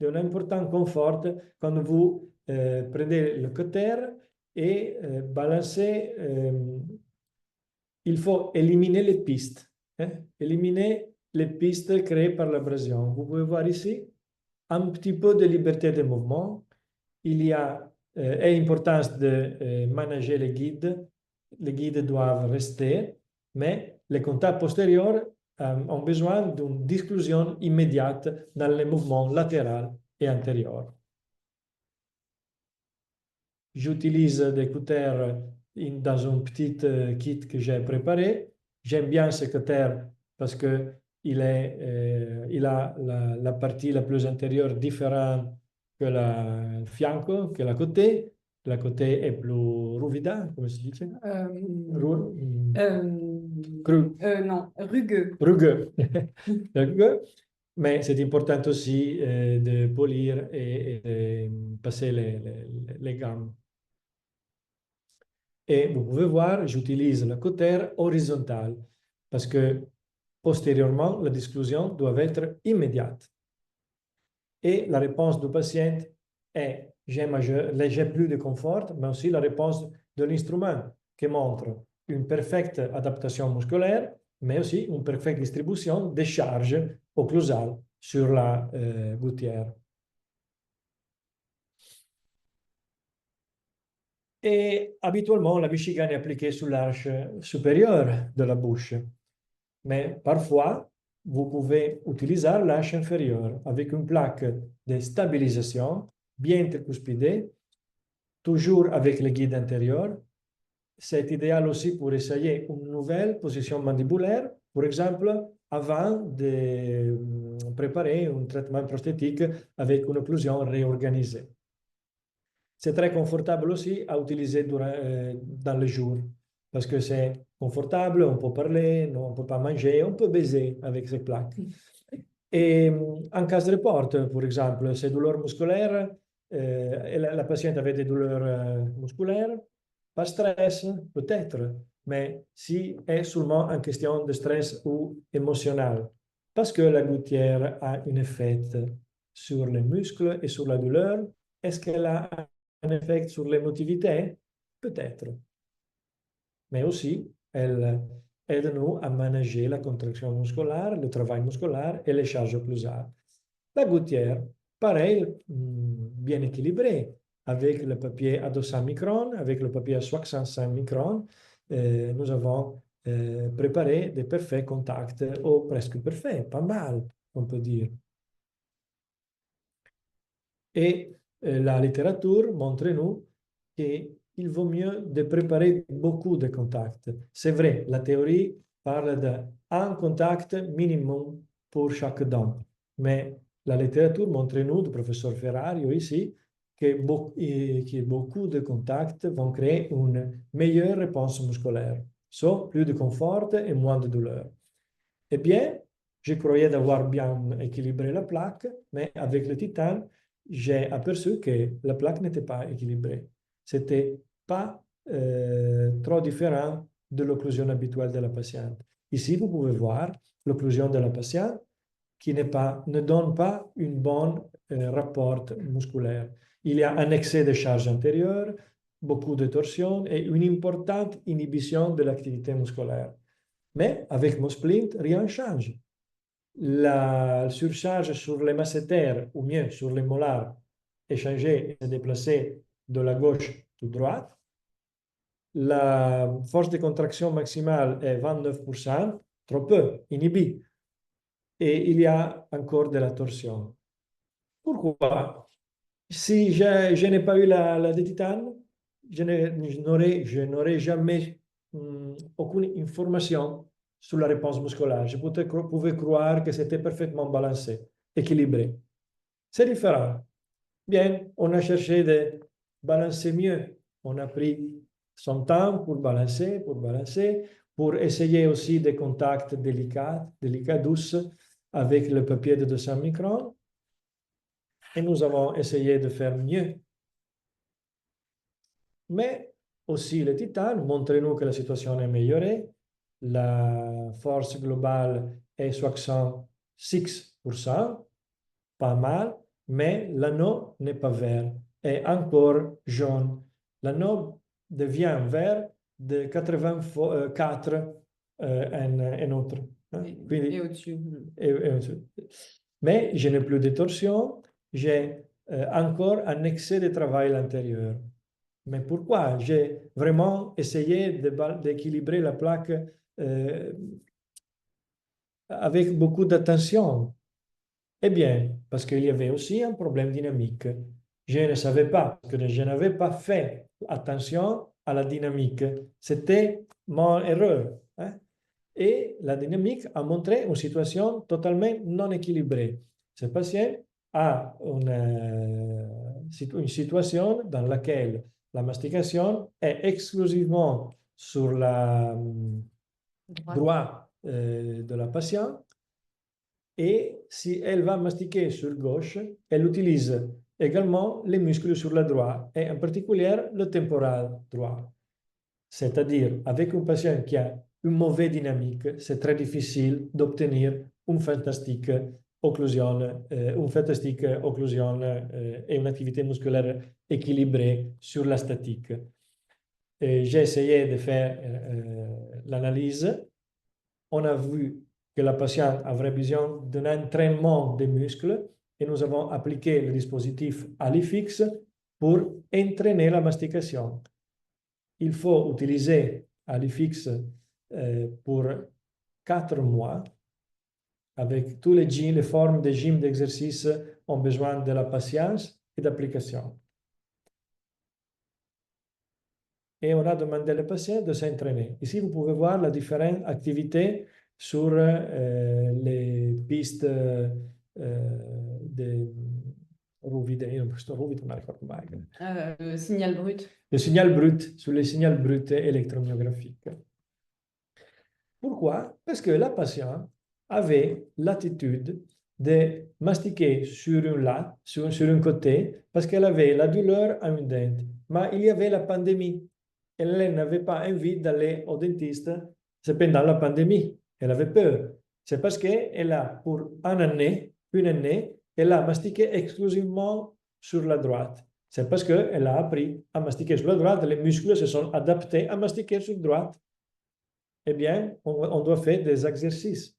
d'un important confort quand vous prenez le cutter et balancez. Il faut éliminer les pistes, éliminer les pistes créées par l'abrasion. Vous pouvez voir ici un petit peu de liberté de mouvement. Il y a l'importance de manager les guides. Les guides doivent rester, mais les contacts postérieurs ont besoin d'une disclusion immédiate dans les mouvements latéraux et antérieurs. J'utilise des cutters dans un petit kit que j'ai préparé. J'aime bien ce cutter parce qu'il a la partie la plus intérieure différente que le fianco, que la côté. La côté est plus ruvida, come si dice? Non, rugueux. Rugueux. Rugueux. Mais c'est important aussi de polir et de passer les gammes. Et vous pouvez voir, j'utilise le cutter horizontal parce que postérieurement, la disclusion doit être immédiate. Et la réponse du patient est j'ai plus de confort, mais aussi la réponse de l'instrument qui montre une parfaite adaptation musculaire, mais aussi une parfaite distribution des charges occlusales sur la gouttière. Et habituellement, la Michigan est appliquée sur l'arche supérieure de la bouche. Mais parfois, vous pouvez utiliser l'arche inférieure avec une plaque de stabilisation bien tricuspidée, toujours avec le guide intérieur. C'est idéal aussi pour essayer une nouvelle position mandibulaire, par exemple, avant de préparer un traitement prosthétique avec une occlusion réorganisée. C'est très confortable aussi à utiliser dans le jour parce que c'est confortable, on peut parler, on ne peut pas manger, on peut baiser avec ces plaques. Et en cas de report, par exemple, ces douleurs musculaires, la patiente avait des douleurs musculaires, pas stress, peut-être, mais si est seulement en question de stress ou émotionnel, parce que la gouttière a un effet sur les muscles et sur la douleur, est-ce qu'elle a un effet sur l'émotivité? Peut-être. Mais aussi, elle aide-nous à manager la contraction musculaire, le travail musculaire et les charges occlusales. La gouttière, pareil, bien équilibrée, avec le papier à 200 microns, avec le papier à 65 microns, nous avons préparé des parfaits contacts, ou presque parfaits, pas mal, on peut dire. Et la littérature montre-nous qu'il vaut mieux de préparer beaucoup de contacts. C'est vrai, la théorie parle d'un contact minimum pour chaque dent, mais la littérature montre-nous, du professeur Ferrario ici, que beaucoup de contacts vont créer une meilleure réponse musculaire, soit plus de confort et moins de douleur. Eh bien, je croyais d'avoir bien équilibré la plaque, mais avec le titane, j'ai aperçu que la plaque n'était pas équilibrée. C'était pas trop différent de l'occlusion habituelle de la patiente. Ici, vous pouvez voir l'occlusion de la patiente qui ne donne pas un bon rapport musculaire. Il y a un excès de charge antérieure, beaucoup de torsion et une importante inhibition de l'activité musculaire. Mais avec mon splint, rien ne change. La surcharge sur les masséters, ou mieux sur les molars, est changée et s'est déplacée de la gauche à droite. La force de contraction maximale est 29%, trop peu, inhibi. Et il y a encore de la torsion. Pourquoi? Si je n'ai pas eu la de titane, je n'aurais jamais aucune information sur la réponse musculaire. Je pouvais croire que c'était parfaitement balancé, équilibré. C'est différent. Bien, on a cherché de balancer mieux. On a pris son temps pour essayer aussi des contacts délicats, douces, avec le papier de 200 microns. Et nous avons essayé de faire mieux. Mais aussi le titane montre-nous que la situation est améliorée. La force globale est 66%, pas mal, mais l'anneau n'est pas vert, est encore jaune. L'anneau devient vert de 84 en autre. Hein? Et au-dessus. Et au-dessus. Mais je n'ai plus de torsion, j'ai encore un excès de travail à l'intérieur. Mais pourquoi? J'ai vraiment essayé d'équilibrer la plaque avec beaucoup d'attention. Eh bien, parce qu'il y avait aussi un problème dynamique. Je ne savais pas, parce que je n'avais pas fait attention à la dynamique. C'était mon erreur. Hein? Et la dynamique a montré une situation totalement non équilibrée. Ce patient a une situation dans laquelle la mastication est exclusivement sur la droite de la patiente et si elle va mastiquer sur gauche, elle utilise également les muscles sur la droite et en particulier le temporal droit. C'est-à-dire, avec un patient qui a une mauvaise dynamique, c'est très difficile d'obtenir une fantastique occlusion, et une activité musculaire équilibrée sur la statique. J'ai essayé de faire l'analyse. On a vu que la patiente avait besoin d'un entraînement des muscles et nous avons appliqué le dispositif Alifix pour entraîner la mastication. Il faut utiliser Alifix pour 4 mois avec tous les formes de gym d'exercice ont besoin de la patience et d'application. Et on a demandé aux patients de s'entraîner. Ici, vous pouvez voir la différente activité sur les pistes de Ruvide, io questo Ruvide non ricordo mai. Signal brut. Le signal brut, sur les signaux bruts électromyographiques. Pourquoi? Parce que la patiente avait l'attitude de mastiquer sur un côté, parce qu'elle avait la douleur à une dent. Mais il y avait la pandémie. Elle n'avait pas envie d'aller au dentiste. C'est pendant la pandémie. Elle avait peur. C'est parce qu'elle a, pour une année, elle a mastiqué exclusivement sur la droite. C'est parce qu'elle a appris à mastiquer sur la droite. Les muscles se sont adaptés à mastiquer sur la droite. Eh bien, on doit faire des exercices.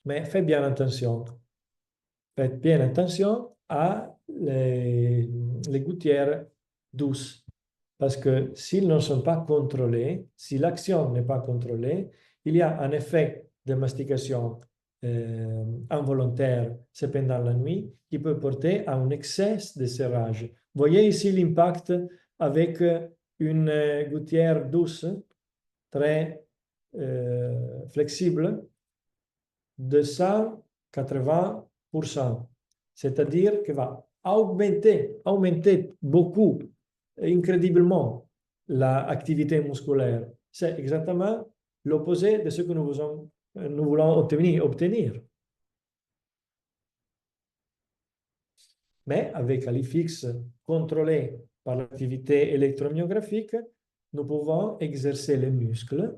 Mais faites bien attention. Faites bien attention à les gouttières douces. Parce que s'ils ne sont pas contrôlés, si l'action n'est pas contrôlée, il y a un effet de mastication involontaire, c'est pendant la nuit, qui peut porter à un excès de serrage. Voyez ici l'impact avec une gouttière douce, très flexible, de 180%. C'est-à-dire que va augmenter beaucoup, incroyablement, l'activité musculaire. C'est exactement l'opposé de ce que nous voulons obtenir. Mais avec Alifix contrôlé par l'activité électromyographique, nous pouvons exercer les muscles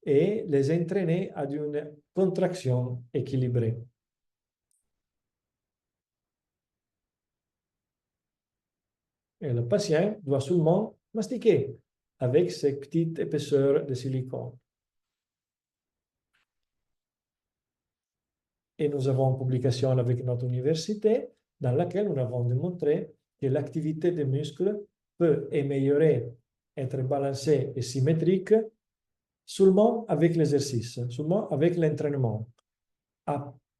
et les entraîner à une contraction équilibrée. Et le patient doit seulement mastiquer avec ses petites épaisseurs de silicone. Et nous avons une publication avec notre université dans laquelle nous avons démontré que l'activité des muscles peut améliorer, être balancée et symétrique seulement avec l'exercice, seulement avec l'entraînement,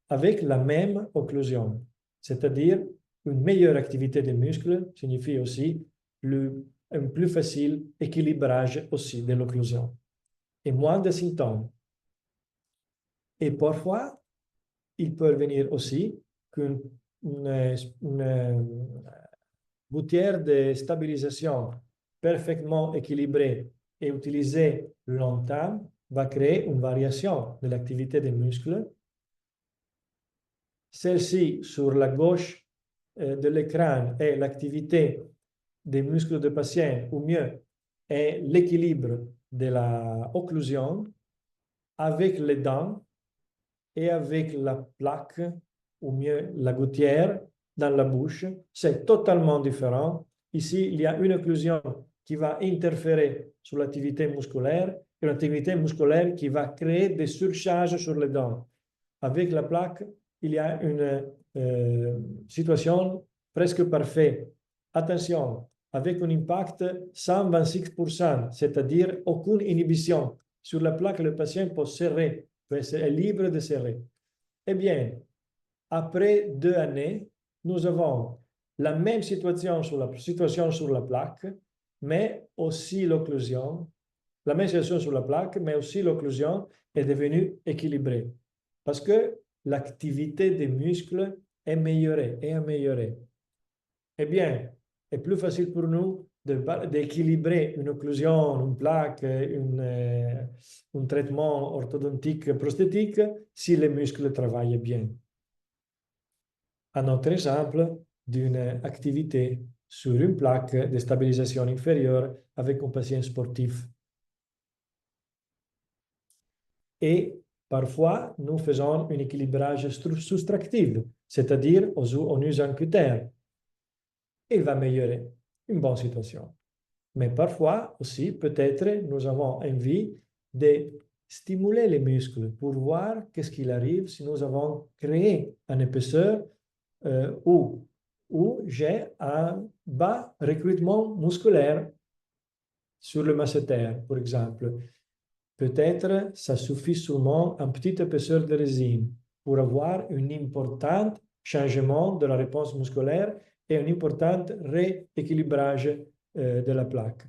avec la même occlusion. C'est-à-dire, une meilleure activité des muscles signifie aussi un plus facile équilibrage aussi de l'occlusion et moins de symptômes. Et parfois, il peut venir aussi qu'une gouttière de stabilisation parfaitement équilibrée et utilisée longtemps va créer une variation de l'activité des muscles. Celle-ci, sur la gauche de l'écran, est l'activité des muscles de patient, ou mieux, est l'équilibre de la occlusion avec les dents et avec la plaque, ou mieux la gouttière, dans la bouche. C'est totalement différent. Ici, il y a une occlusion qui va interférer sur l'activité musculaire et l'activité musculaire qui va créer des surcharges sur les dents. Avec la plaque, il y a une situation presque parfaite. Attention, avec un impact 126%, c'est-à-dire aucune inhibition. Sur la plaque, le patient peut serrer, est libre de serrer. Eh bien, après 2 années, nous avons la même situation sur la plaque, mais aussi l'occlusion. La même situation sur la plaque, mais aussi l'occlusion est devenue équilibrée. Parce que l'activité des muscles est améliorée. Eh bien, c'est plus facile pour nous d'équilibrer une occlusion, une plaque, un traitement orthodontique prosthétique si les muscles travaillent bien. Un autre exemple d'une activité sur une plaque de stabilisation inférieure avec un patient sportif. Et parfois, nous faisons un équilibrage soustractif, c'est-à-dire on use un cutter. Il va améliorer une bonne situation. Mais parfois aussi, peut-être, nous avons envie de stimuler les muscles pour voir qu'est-ce qu'il arrive si nous avons créé une épaisseur où j'ai un bas recrutement musculaire sur le masséter, par exemple. Peut-être ça suffit seulement une petite épaisseur de résine pour avoir un important changement de la réponse musculaire et un important rééquilibrage de la plaque.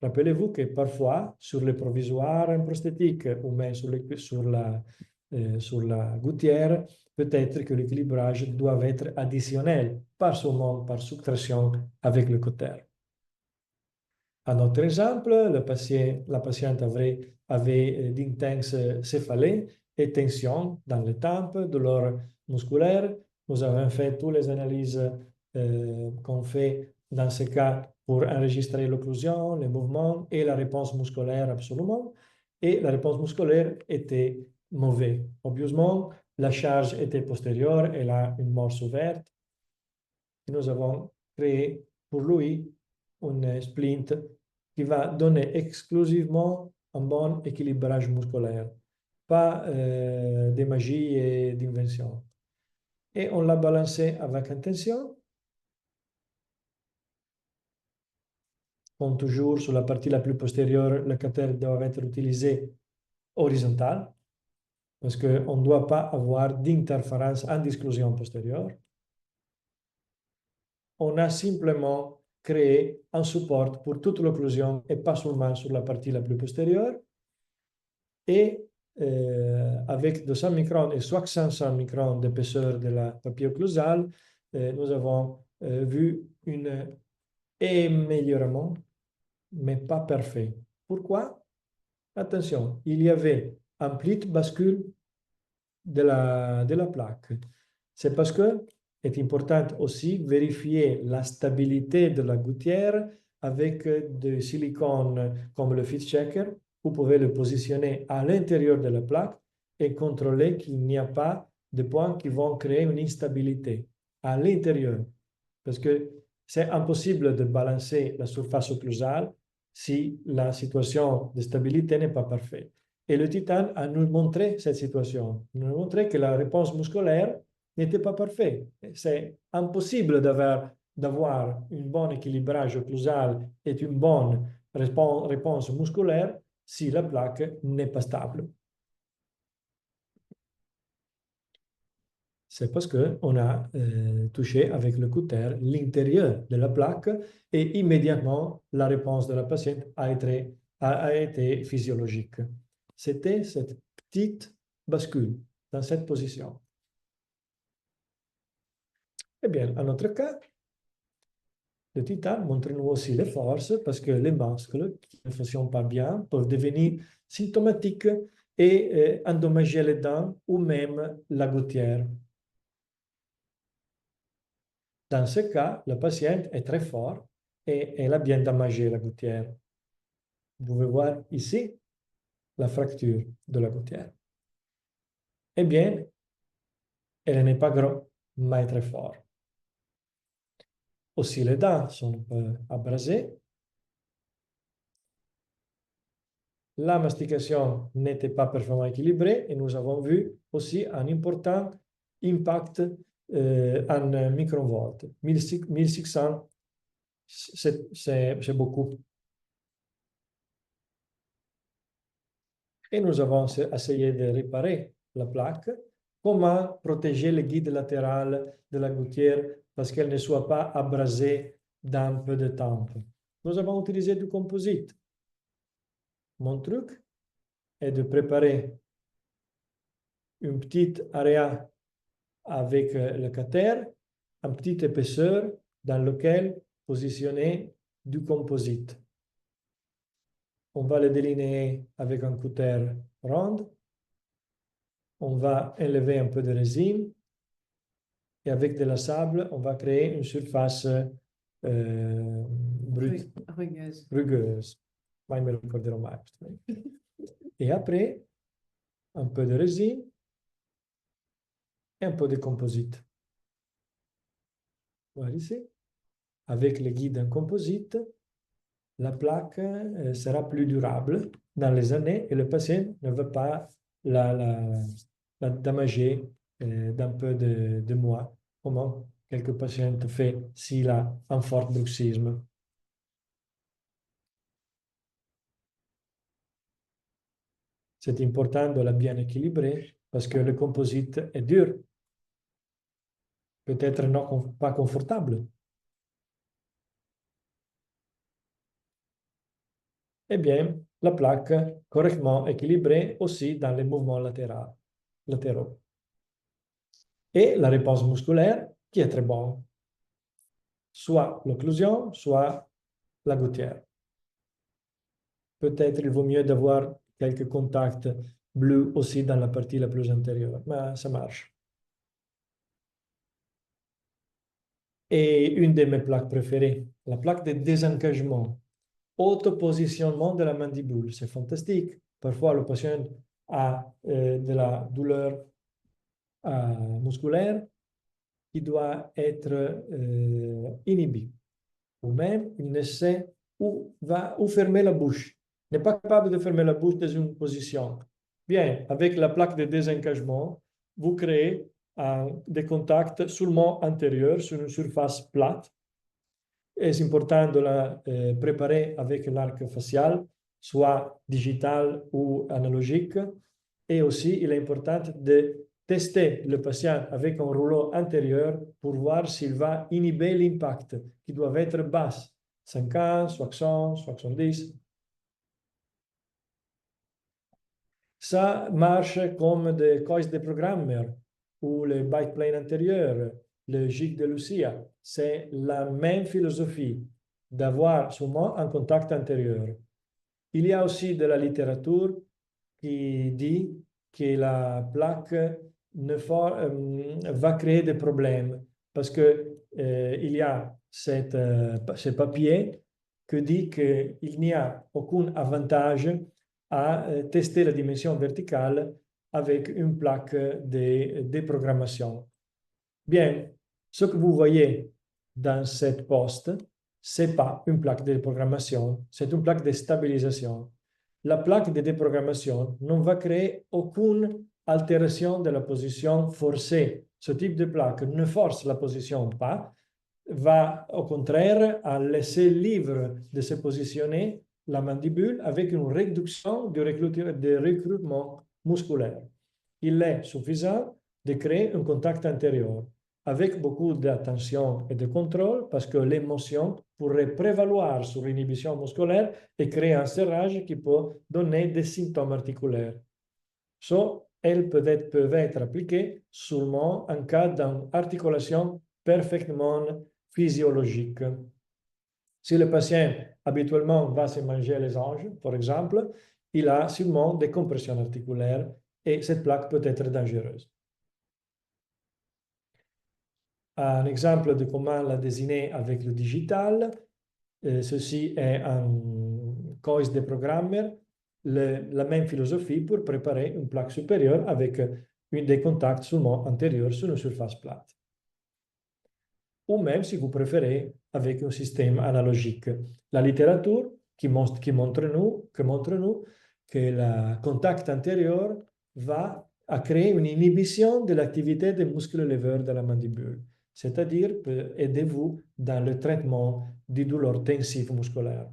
Rappelez-vous que parfois, sur les provisoires en prosthétique ou même sur la gouttière, peut-être que l'équilibrage doit être additionnel, pas seulement par soustraction avec le cutter. Un autre exemple, la patiente avait d'intenses céphalées et tensions dans les tempes, douleurs musculaires. Nous avons fait toutes les analyses qu'on fait dans ce cas pour enregistrer l'occlusion, les mouvements et la réponse musculaire absolument. Et la réponse musculaire était mauvaise. Obviously, la charge était postérieure, elle a une morse ouverte. Et nous avons créé pour lui un splint qui va donner exclusivement un bon équilibrage musculaire, pas de magie et d'invention. Et on l'a balancé avec intention. Comme toujours, sur la partie la plus postérieure, le cutter doit être utilisé horizontal, parce qu'on ne doit pas avoir d'interférence en disclusion postérieure. On a simplement créé un support pour toute l'occlusion et pas seulement sur la partie la plus postérieure. Et avec 200 microns et 500 microns d'épaisseur de la papier occlusal, nous avons vu un amélioration, mais pas parfait. Pourquoi? Attention, il y avait un petite bascule de la plaque. C'est parce que c'est important aussi vérifier la stabilité de la gouttière avec du silicone comme le fit checker. Vous pouvez le positionner à l'intérieur de la plaque et contrôler qu'il n'y a pas de points qui vont créer une instabilité à l'intérieur. Parce que c'est impossible de balancer la surface occlusale si la situation de stabilité n'est pas parfaite. Et le titane a nous montré cette situation, nous a montré que la réponse musculaire n'était pas parfaite. C'est impossible d'avoir un bon équilibrage occlusal et une bonne réponse musculaire si la plaque n'est pas stable. C'est parce qu'on a touché avec le cutter l'intérieur de la plaque et immédiatement la réponse de la patiente a été physiologique. C'était cette petite bascule dans cette position. Eh bien, à notre cas, le titane montre-nous aussi les forces parce que les muscles qui ne fonctionnent pas bien peuvent devenir symptomatiques et endommager les dents ou même la gouttière. Dans ce cas, le patient est très fort et elle a bien endommagé la gouttière. Vous pouvez voir ici la fracture de la gouttière. Eh bien, elle n'est pas grosse, mais très forte. Aussi, les dents sont un peu abrasées. La mastication n'était pas parfaitement équilibrée et nous avons vu aussi un important impact en microvolts. 1600, c'est beaucoup. Et nous avons essayé de réparer la plaque. Comment protéger le guide latéral de la gouttière parce qu'elle ne soit pas abrasée dans peu de temps? Nous avons utilisé du composite. Mon truc est de préparer une petite area avec le cutter, une petite épaisseur dans laquelle positionner du composite. On va le délinéer avec un cutter rond. On va enlever un peu de résine et avec de la sable, on va créer une surface rugueuse. Mai me ricorderò mai. Et après, un peu de résine et un peu de composite. Voilà ici. Avec le guide en composite, la plaque sera plus durable dans les années et le patient ne va pas la damager d'un peu de mois, comme quelques patients font s'il a un fort bruxisme. C'est important de la bien équilibrer parce que le composite est dur, peut-être non pas confortable. Eh bien, la plaque correctement équilibrée aussi dans les mouvements latéraux. Et la réponse musculaire qui est très bonne, soit l'occlusion, soit la gouttière. Peut-être il vaut mieux d'avoir quelques contacts bleus aussi dans la partie la plus antérieure, mais ça marche. Et une de mes plaques préférées, la plaque de désencagement, autopositionnement de la mandibule, c'est fantastique. Parfois, le patient a de la douleur musculaire qui doit être inhibée. Ou même, il ne sait où fermer la bouche. Il n'est pas capable de fermer la bouche dans une position. Bien, avec la plaque de désencagement, vous créez des contacts seulement antérieurs sur une surface plate. Et c'est important de la préparer avec l'arc facial, soit digital ou analogique. Et aussi, il est important de tester le patient avec un rouleau antérieur pour voir s'il va inhiber l'impact, qui doit être bas, 50, 60, 70. Ça marche comme des coils de programmeur ou le byte plane antérieur, le gig de Lucia. C'est la même philosophie d'avoir souvent un contact antérieur. Il y a aussi de la littérature qui dit que la plaque va créer des problèmes parce que il y a ce papier qui dit qu'il n'y a aucun avantage à tester la dimension verticale avec une plaque de déprogrammation. Bien, ce que vous voyez dans cette poste, ce n'est pas une plaque de déprogrammation, c'est une plaque de stabilisation. la plaque de déprogrammation ne va créer aucune altération de la position forcée. Ce type de plaque ne force la position pas, va au contraire à laisser libre de se positionner la mandibule avec une réduction du recrutement musculaire. Il est suffisant de créer un contact antérieur avec beaucoup d'attention et de contrôle parce que l'émotion pourrait prévaloir sur l'inhibition musculaire et créer un serrage qui peut donner des symptômes articulaires. Elles peuvent être appliquées seulement en cas d'articulation parfaitement physiologique. Si le patient habituellement va se manger les anges, par exemple, il a sûrement des compressions articulaires et cette plaque peut être dangereuse. Un exemple de comment la désigner avec le digital, ceci est un cois de programmeur, la même philosophie pour préparer une plaque supérieure avec des contacts seulement antérieurs sur une surface plate. Ou même, si vous préférez, avec un système analogique. La littérature qui montre nous que le contact antérieur va à créer une inhibition de l'activité des muscles leveurs de la mandibule, c'est-à-dire peut aider vous dans le traitement du douleur tensive musculaire.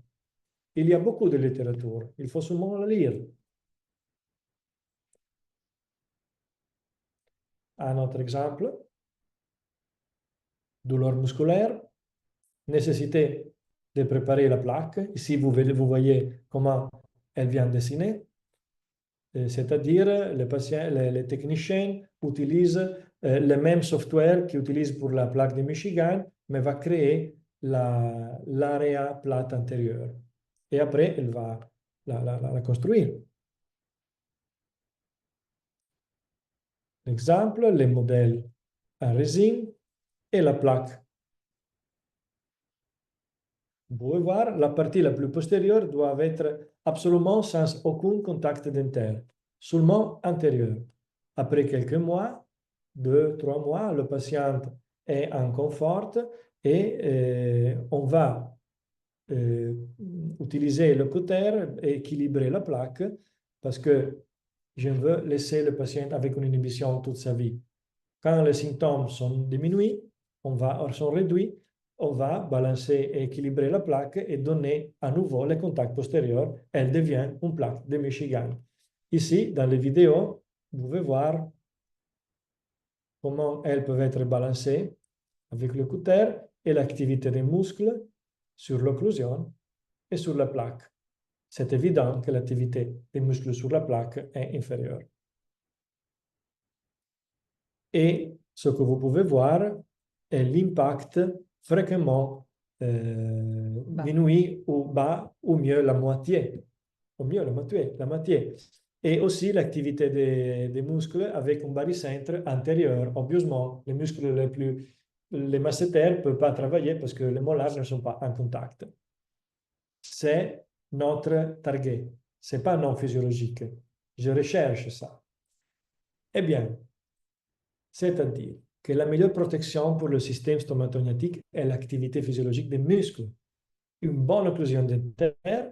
Il y a beaucoup de littérature, il faut seulement la lire. Un autre exemple, douleur musculaire, nécessité de préparer la plaque. Ici, vous voyez comment elle vient dessiner. C'est-à-dire, les techniciens utilisent le même software qu'ils utilisent pour la plaque de Michigan, mais va créer l'area plate antérieure. Et après, elle va la construire. L'exemple, les modèles en résine et la plaque. Vous pouvez voir, la partie la plus postérieure doit être absolument sans aucun contact dentaire, seulement antérieur. Après quelques mois, 2-3 mois, le patient est en confort et on va utiliser le cutter et équilibrer la plaque parce que je veux laisser le patient avec une inhibition toute sa vie. Quand les symptômes sont diminués, sont réduits, on va balancer et équilibrer la plaque et donner à nouveau les contacts postérieurs. Elle devient une plaque de Michigan. Ici, dans les vidéos, vous pouvez voir comment elles peuvent être balancées avec le cutter et l'activité des muscles sur l'occlusion et sur la plaque. C'est évident que l'activité des muscles sur la plaque est inférieure. Et ce que vous pouvez voir est l'impact fréquemment diminué ou bas, ou mieux la moitié. Au mieux la moitié. Et aussi l'activité des muscles avec un barycentre antérieur. Obviously, les muscles les masséters ne peuvent pas travailler parce que les molaires ne sont pas en contact. C'est notre target. Ce n'est pas non physiologique. Je recherche ça. Eh bien, c'est-à-dire que la meilleure protection pour le système stomatognatique est l'activité physiologique des muscles. Une bonne occlusion dentaire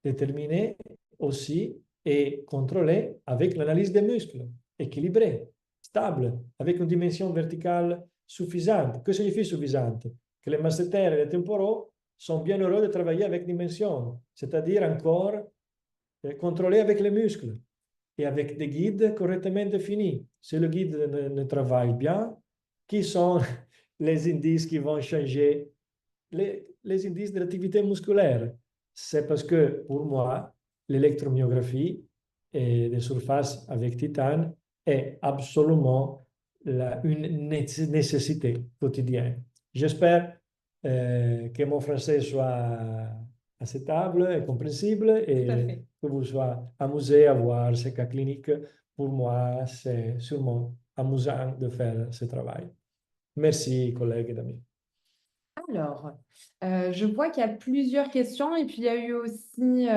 déterminée aussi et contrôlée avec l'analyse des muscles, équilibrée, stable, avec une dimension verticale suffisante. Que signifie suffisante? Que les masséters et les temporaux sont bien heureux de travailler avec dimension, c'est-à-dire encore contrôlés avec les muscles et avec des guides correctement définis. Si le guide ne travaille bien, qui sont les indices qui vont changer les indices de l'activité musculaire? C'est parce que pour moi, l'électromyographie et des surfaces avec titane est absolument une nécessité quotidienne. J'espère que mon français soit acceptable et compréhensible et que vous soyez amusé à voir ce cas clinique. Pour moi, c'est sûrement amusant de faire ce travail. Merci, collègues et amis. Alors, je vois qu'il y a plusieurs questions et puis il y a eu aussi,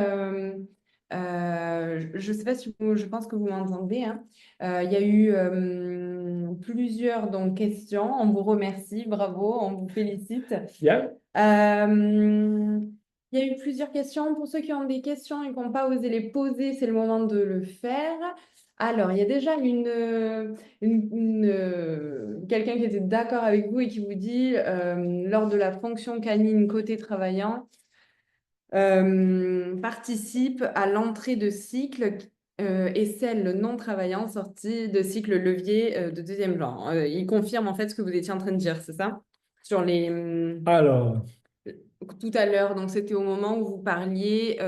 je ne sais pas si je pense que vous m'entendez, hein. Il y a eu plusieurs donc, questions. On vous remercie, bravo, on vous félicite. Bien. Il Il y a eu plusieurs questions. Pour ceux qui ont des questions et qui n'ont pas osé les poser, c'est le moment de le faire. Alors, il y a déjà quelqu'un qui était d'accord avec vous et qui vous dit, lors de la fonction canine côté travaillant, participe à l'entrée de cycle et celle non travaillant sortie de cycle levier de deuxième genre. Il confirme en fait ce que vous étiez en train de dire, c'est ça? Sur les... Alors, tout à l'heure, donc c'était au moment où vous parliez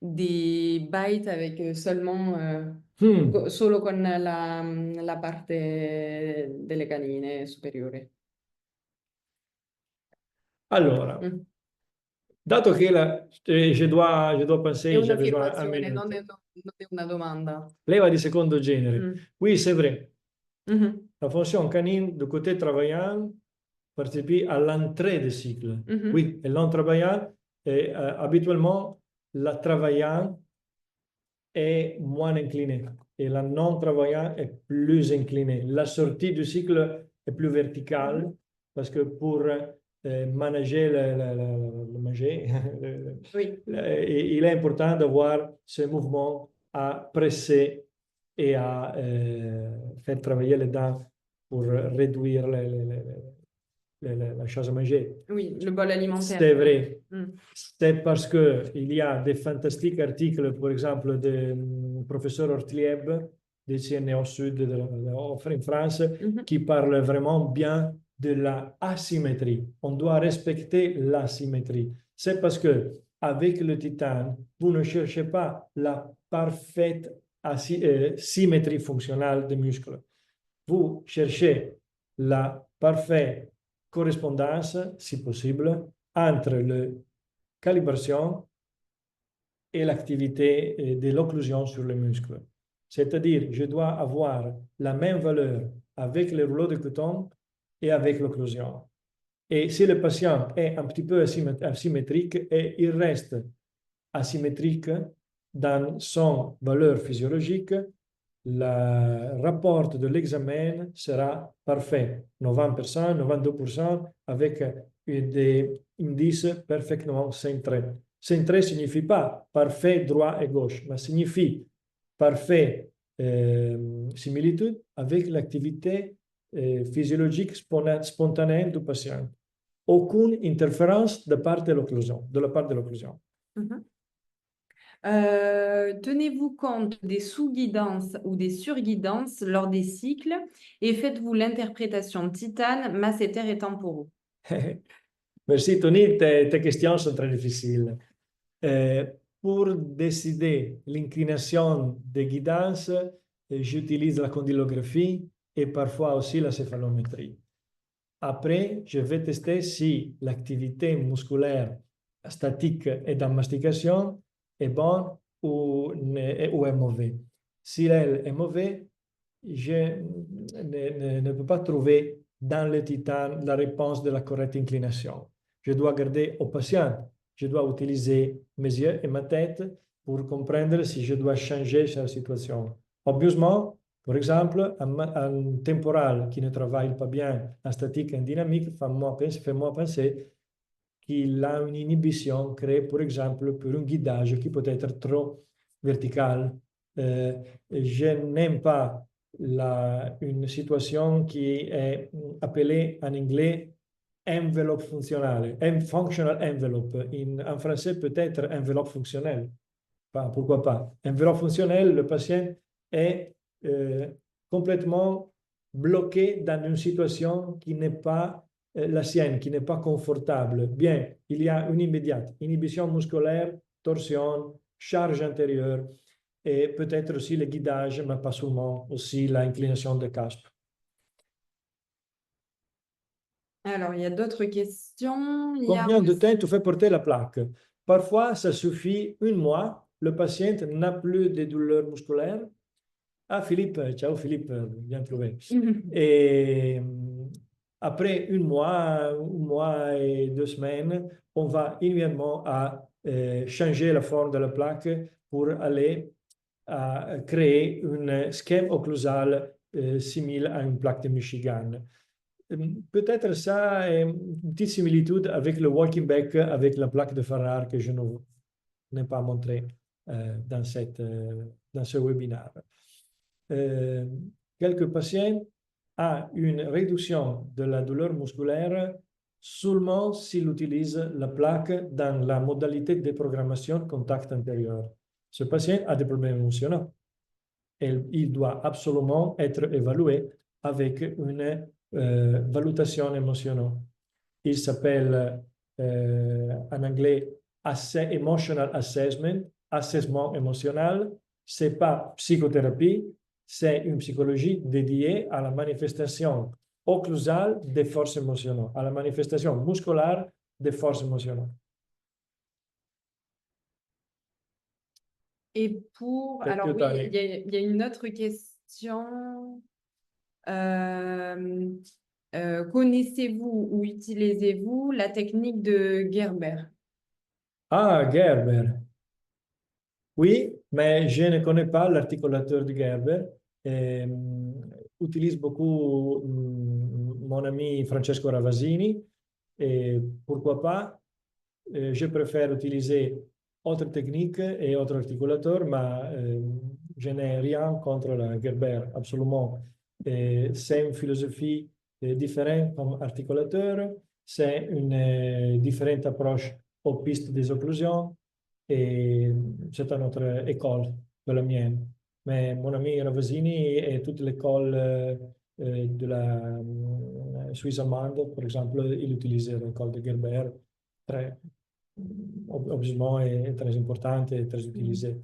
des bytes avec seulement hmm, solo con la parte delle canine superiore. allora, Mm. dato che je dois È penser, j'ai besoin un un'affermazione, minute. non è una domanda. Leva di secondo genere. Mm. Oui, c'est vrai. Mhm. La fonction canine du côté travaillant participe à l'entrée des cycles. Mhm. Oui, et non-travaillant, et, habituellement, la travaillant est moins inclinée et la non-travaillant est plus inclinée. La sortie du cycle est plus verticale parce que pour manager le manger, Oui, il est important d'avoir ce mouvement à presser et à faire travailler les dents pour réduire la chose à manger. oui, le bol alimentaire, C'est quoi. vrai. Mm. C'est parce qu'il y a des fantastiques articles, par exemple, du professeur Ortlieb, du CNO Sud en France, Mhm. qui parle vraiment bien de la asymétrie. On doit respecter l'asymétrie. C'est parce que avec le titane, vous ne cherchez pas la parfaite symétrie fonctionnelle des muscles. Vous cherchez la parfaite correspondance, si possible, entre la calibration et l'activité de l'occlusion sur les muscles. C'est-à-dire, je dois avoir la même valeur avec le rouleau de coton et avec l'occlusion. Et si le patient est un petit peu asymétrique et il reste asymétrique dans son valeur physiologique, le rapport de l'examen sera parfait, 90%, 92%, avec des indices parfaitement centrés. Centré ne signifie pas parfait droit et gauche, mais signifie parfait similitude avec l'activité physiologique spontanée du patient. Aucune interférence de la part de l'occlusion. Mhm. Tenez-vous compte des sous-guidances ou des surguidances lors des cycles et faites-vous l'interprétation titane, masséter et temporaux. Merci Tony, tes questions sont très difficiles. Pour décider l'inclination de guidance, j'utilise la condylographie et parfois aussi la céphalométrie. Après, je vais tester si l'activité musculaire statique et dans mastication est bonne ou est mauvaise. Si elle est mauvaise, je ne peux pas trouver dans le titane la réponse de la correcte inclination. Je dois garder au patient. Je dois utiliser mes yeux et ma tête pour comprendre si je dois changer sa situation. Obviously, par exemple, un temporal qui ne travaille pas bien en statique et en dynamique fait-moi penser qu'il a une inhibition créée, par exemple, pour un guidage qui peut être trop vertical. Je n'aime pas une situation qui est appelée en anglais envelope fonctionnelle, functional envelope. En français, peut-être enveloppe fonctionnelle. Enfin, pourquoi pas? Enveloppe fonctionnelle, le patient est complètement bloqué dans une situation qui n'est pas la sienne, qui n'est pas confortable. Bien, il y a une immédiate inhibition musculaire, torsion, charge antérieure et peut-être aussi le guidage, mais pas seulement, aussi l'inclination de casque. Alors, il y a d'autres questions. Il y a Combien de aussi... temps tu fais porter la plaque? Parfois, ça suffit un mois. Le patient n'a plus de douleurs musculaires. Ah, Philippe, ciao Philippe, bien trouvé. Et après un mois et 2 semaines, on va immédiatement à changer la forme de la plaque pour aller à créer un schème occlusal similaire à une plaque de Michigan. peut-être ça est une petite similitude avec le walking back, avec la plaque de Farrar que je n'ai pas montré dans ce webinaire. Quelques patients ont une réduction de la douleur musculaire seulement s'ils utilisent la plaque dans la modalité de déprogrammation contact antérieur. Ce patient a des problèmes émotionnels et il doit absolument être évalué avec une valutation émotionnelle. Il s'appelle en anglais Emotional Assessment, assessment émotionnel. Ce n'est pas psychothérapie, c'est une psychologie dédiée à la manifestation occlusale des forces émotionnelles, à la manifestation musculaire des forces émotionnelles. Et alors oui, il y a une autre question. Connaissez-vous ou utilisez-vous la technique de Gerber? Ah, Gerber. Oui, mais je ne connais pas l'articulateur de Gerber. Utilise beaucoup mon ami Francesco Ravasini. Et pourquoi pas, je préfère utiliser autres techniques et autres articulateurs, mais je n'ai rien contre la Gerber, absolument. C'est une philosophie différente comme articulateur, c'est une différente approche aux pistes des occlusions et c'est une autre école que la mienne. Mais mon ami Ravasini et toute l'école de la Suisse allemande, par exemple, il utilisait l'école de Gerber, très, obviously est très importante et très utilisée.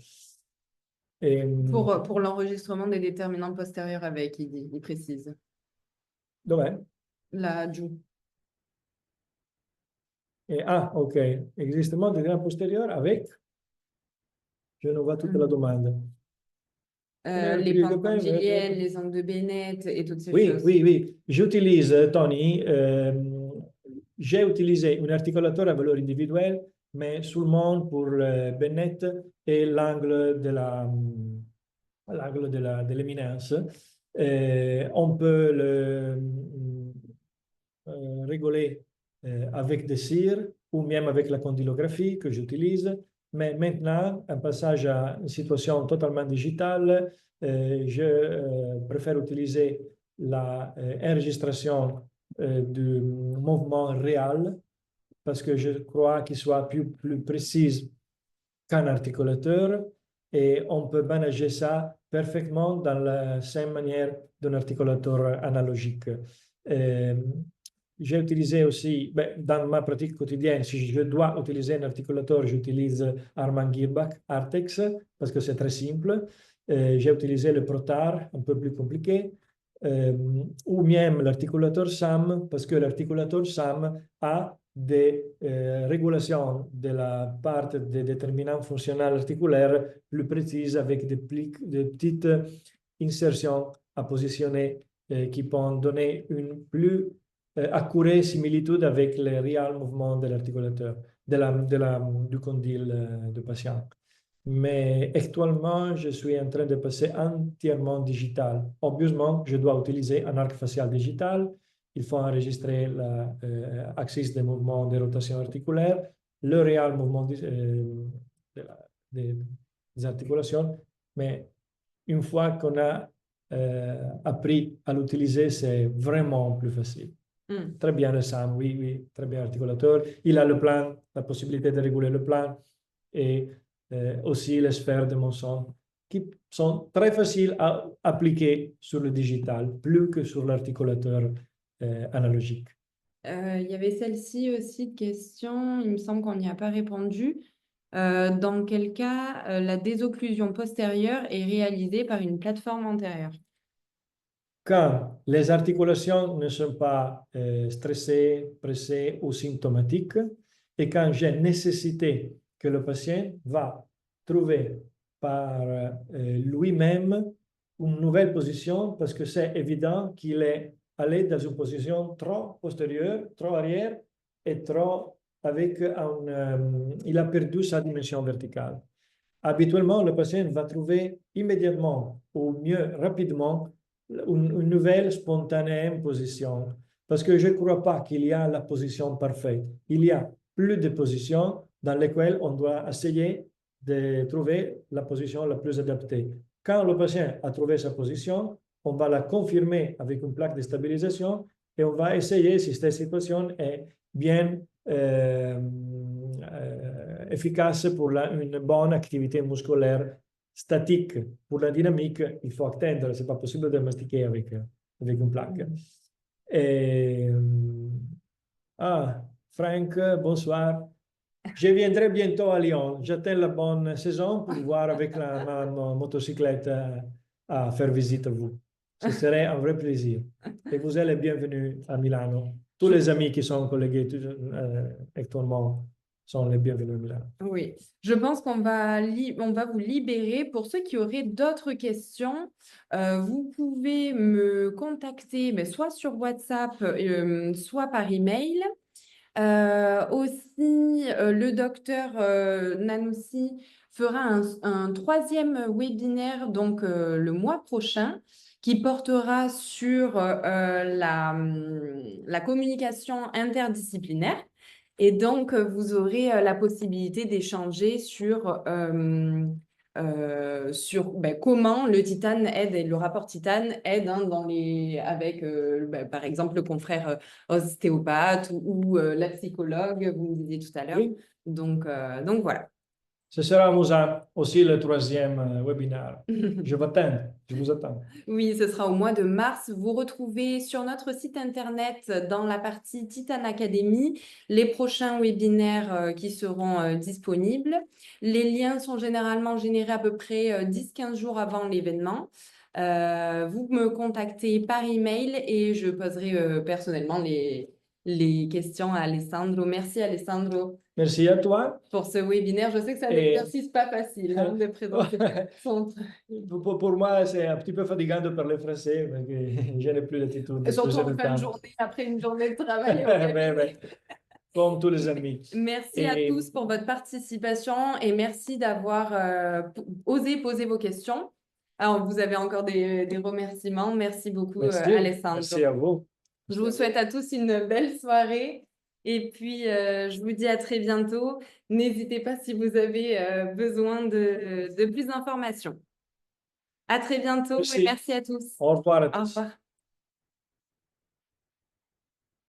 Et, pour l'enregistrement des déterminants postérieurs avec, il précise. dov'è? La giù. Ok. Enregistrement des déterminants postérieurs avec? Je ne vois toute la demande. Les pentes condyliennes, les angles de Bennett et toutes ces choses. Oui. J'utilise, Tony, j'ai utilisé un articulateur à valeur individuelle, mais seulement pour le Bennett et l'angle de l'éminence. On peut le réguler avec des cires ou même avec la condylographie que j'utilise. Mais maintenant, un passage à une situation totalement digitale, je préfère utiliser la enregistration du mouvement réel parce que je crois qu'il soit plus précis qu'un articulateur et on peut manager ça parfaitement dans la même manière d'un articulateur analogique. J'ai utilisé aussi, dans ma pratique quotidienne, si je dois utiliser un articulateur, j'utilise Harman Girbach Artex parce que c'est très simple. J'ai utilisé le Protar, un peu plus compliqué, ou même l'articulateur SAM parce que l'articulateur SAM a des régulations de la part des déterminants fonctionnels articulaires plus précises avec des petites insertions à positionner qui peuvent donner une plus accurate similitude avec les réels mouvements de l'articulateur, du condyle du patient. Mais actuellement, je suis en train de passer entièrement digital. Obviously, je dois utiliser un arc facial digital. Il faut enregistrer l'axis des mouvements de rotation articulaire, le réel mouvement des articulations. Mais une fois qu'on a appris à l'utiliser, c'est vraiment plus facile. Très bien le SAM, oui, très bien articulateur. Il a le plan, la possibilité de réguler le plan et aussi les sphères de Monson qui sont très faciles à appliquer sur le digital, plus que sur l'articulateur analogique. Il y avait celle-ci aussi de question, il me semble qu'on n'y a pas répondu. Dans quel cas la désocclusion postérieure est réalisée par une plateforme antérieure? Quand les articulations ne sont pas stressées, pressées ou symptomatiques, et quand j'ai nécessité que le patient va trouver par lui-même une nouvelle position, parce que c'est évident qu'il est allé dans une position trop postérieure, trop arrière, et trop avec il a perdu sa dimension verticale. Habituellement, le patient va trouver immédiatement ou mieux rapidement une nouvelle spontanée position. Parce que je ne crois pas qu'il y a la position parfaite. Il y a plus de positions dans lesquelles on doit essayer de trouver la position la plus adaptée. Quand le patient a trouvé sa position, on va la confirmer avec une plaque de stabilisation et on va essayer si cette situation est bien efficace pour une bonne activité musculaire statique. Pour la dynamique, il faut attendre. Ce n'est pas possible de mastiquer avec une plaque. Et, Franck, bonsoir. Je viendrai bientôt à Lyon. J'attends la bonne saison pour voir avec ma motocyclette à faire visite à vous. Ce serait un vrai plaisir. Et vous êtes les bienvenus à Milano. Tous les amis qui sont collègues actuellement sont les bienvenus à Milano. Oui, je pense qu'on va, on va vous libérer. Pour ceux qui auraient d'autres questions, vous pouvez me contacter soit sur WhatsApp, soit par email. Aussi, le docteur Nanoussi fera un troisième webinaire donc le mois prochain qui portera sur la communication interdisciplinaire. Et donc, vous aurez la possibilité d'échanger sur comment le titane aide et le rapport titane aide avec, par exemple, le confrère ostéopathe ou la psychologue, vous me disiez tout à l'heure. Oui. Donc voilà. Ce sera amusant aussi le troisième webinaire. Je vous attends. Oui, ce sera au mois de mars. Vous retrouvez sur notre site internet, dans la partie Titane Academy, les prochains webinaires qui seront disponibles. Les liens sont généralement générés à peu près 10-15 jours avant l'événement. Vous me contactez par email et je poserai personnellement les questions à Alessandro. Merci Alessandro. Merci à toi. Pour ce webinaire, je sais que c'est un exercice pas facile de présenter son... Pour moi, c'est un petit peu fatigant de parler français, mais je n'ai plus l'attitude. Surtout en fin de journée, après une journée de travail. Comme tous les amis. Merci à tous pour votre participation et merci d'avoir osé poser vos questions. Alors, vous avez encore des remerciements. Merci beaucoup, Alessandro. Merci à vous. Je vous souhaite à tous une belle soirée. Et puis, je vous dis à très bientôt. N'hésitez pas si vous avez besoin de plus d'informations. À très bientôt et merci à tous. Au revoir à tous. Au revoir.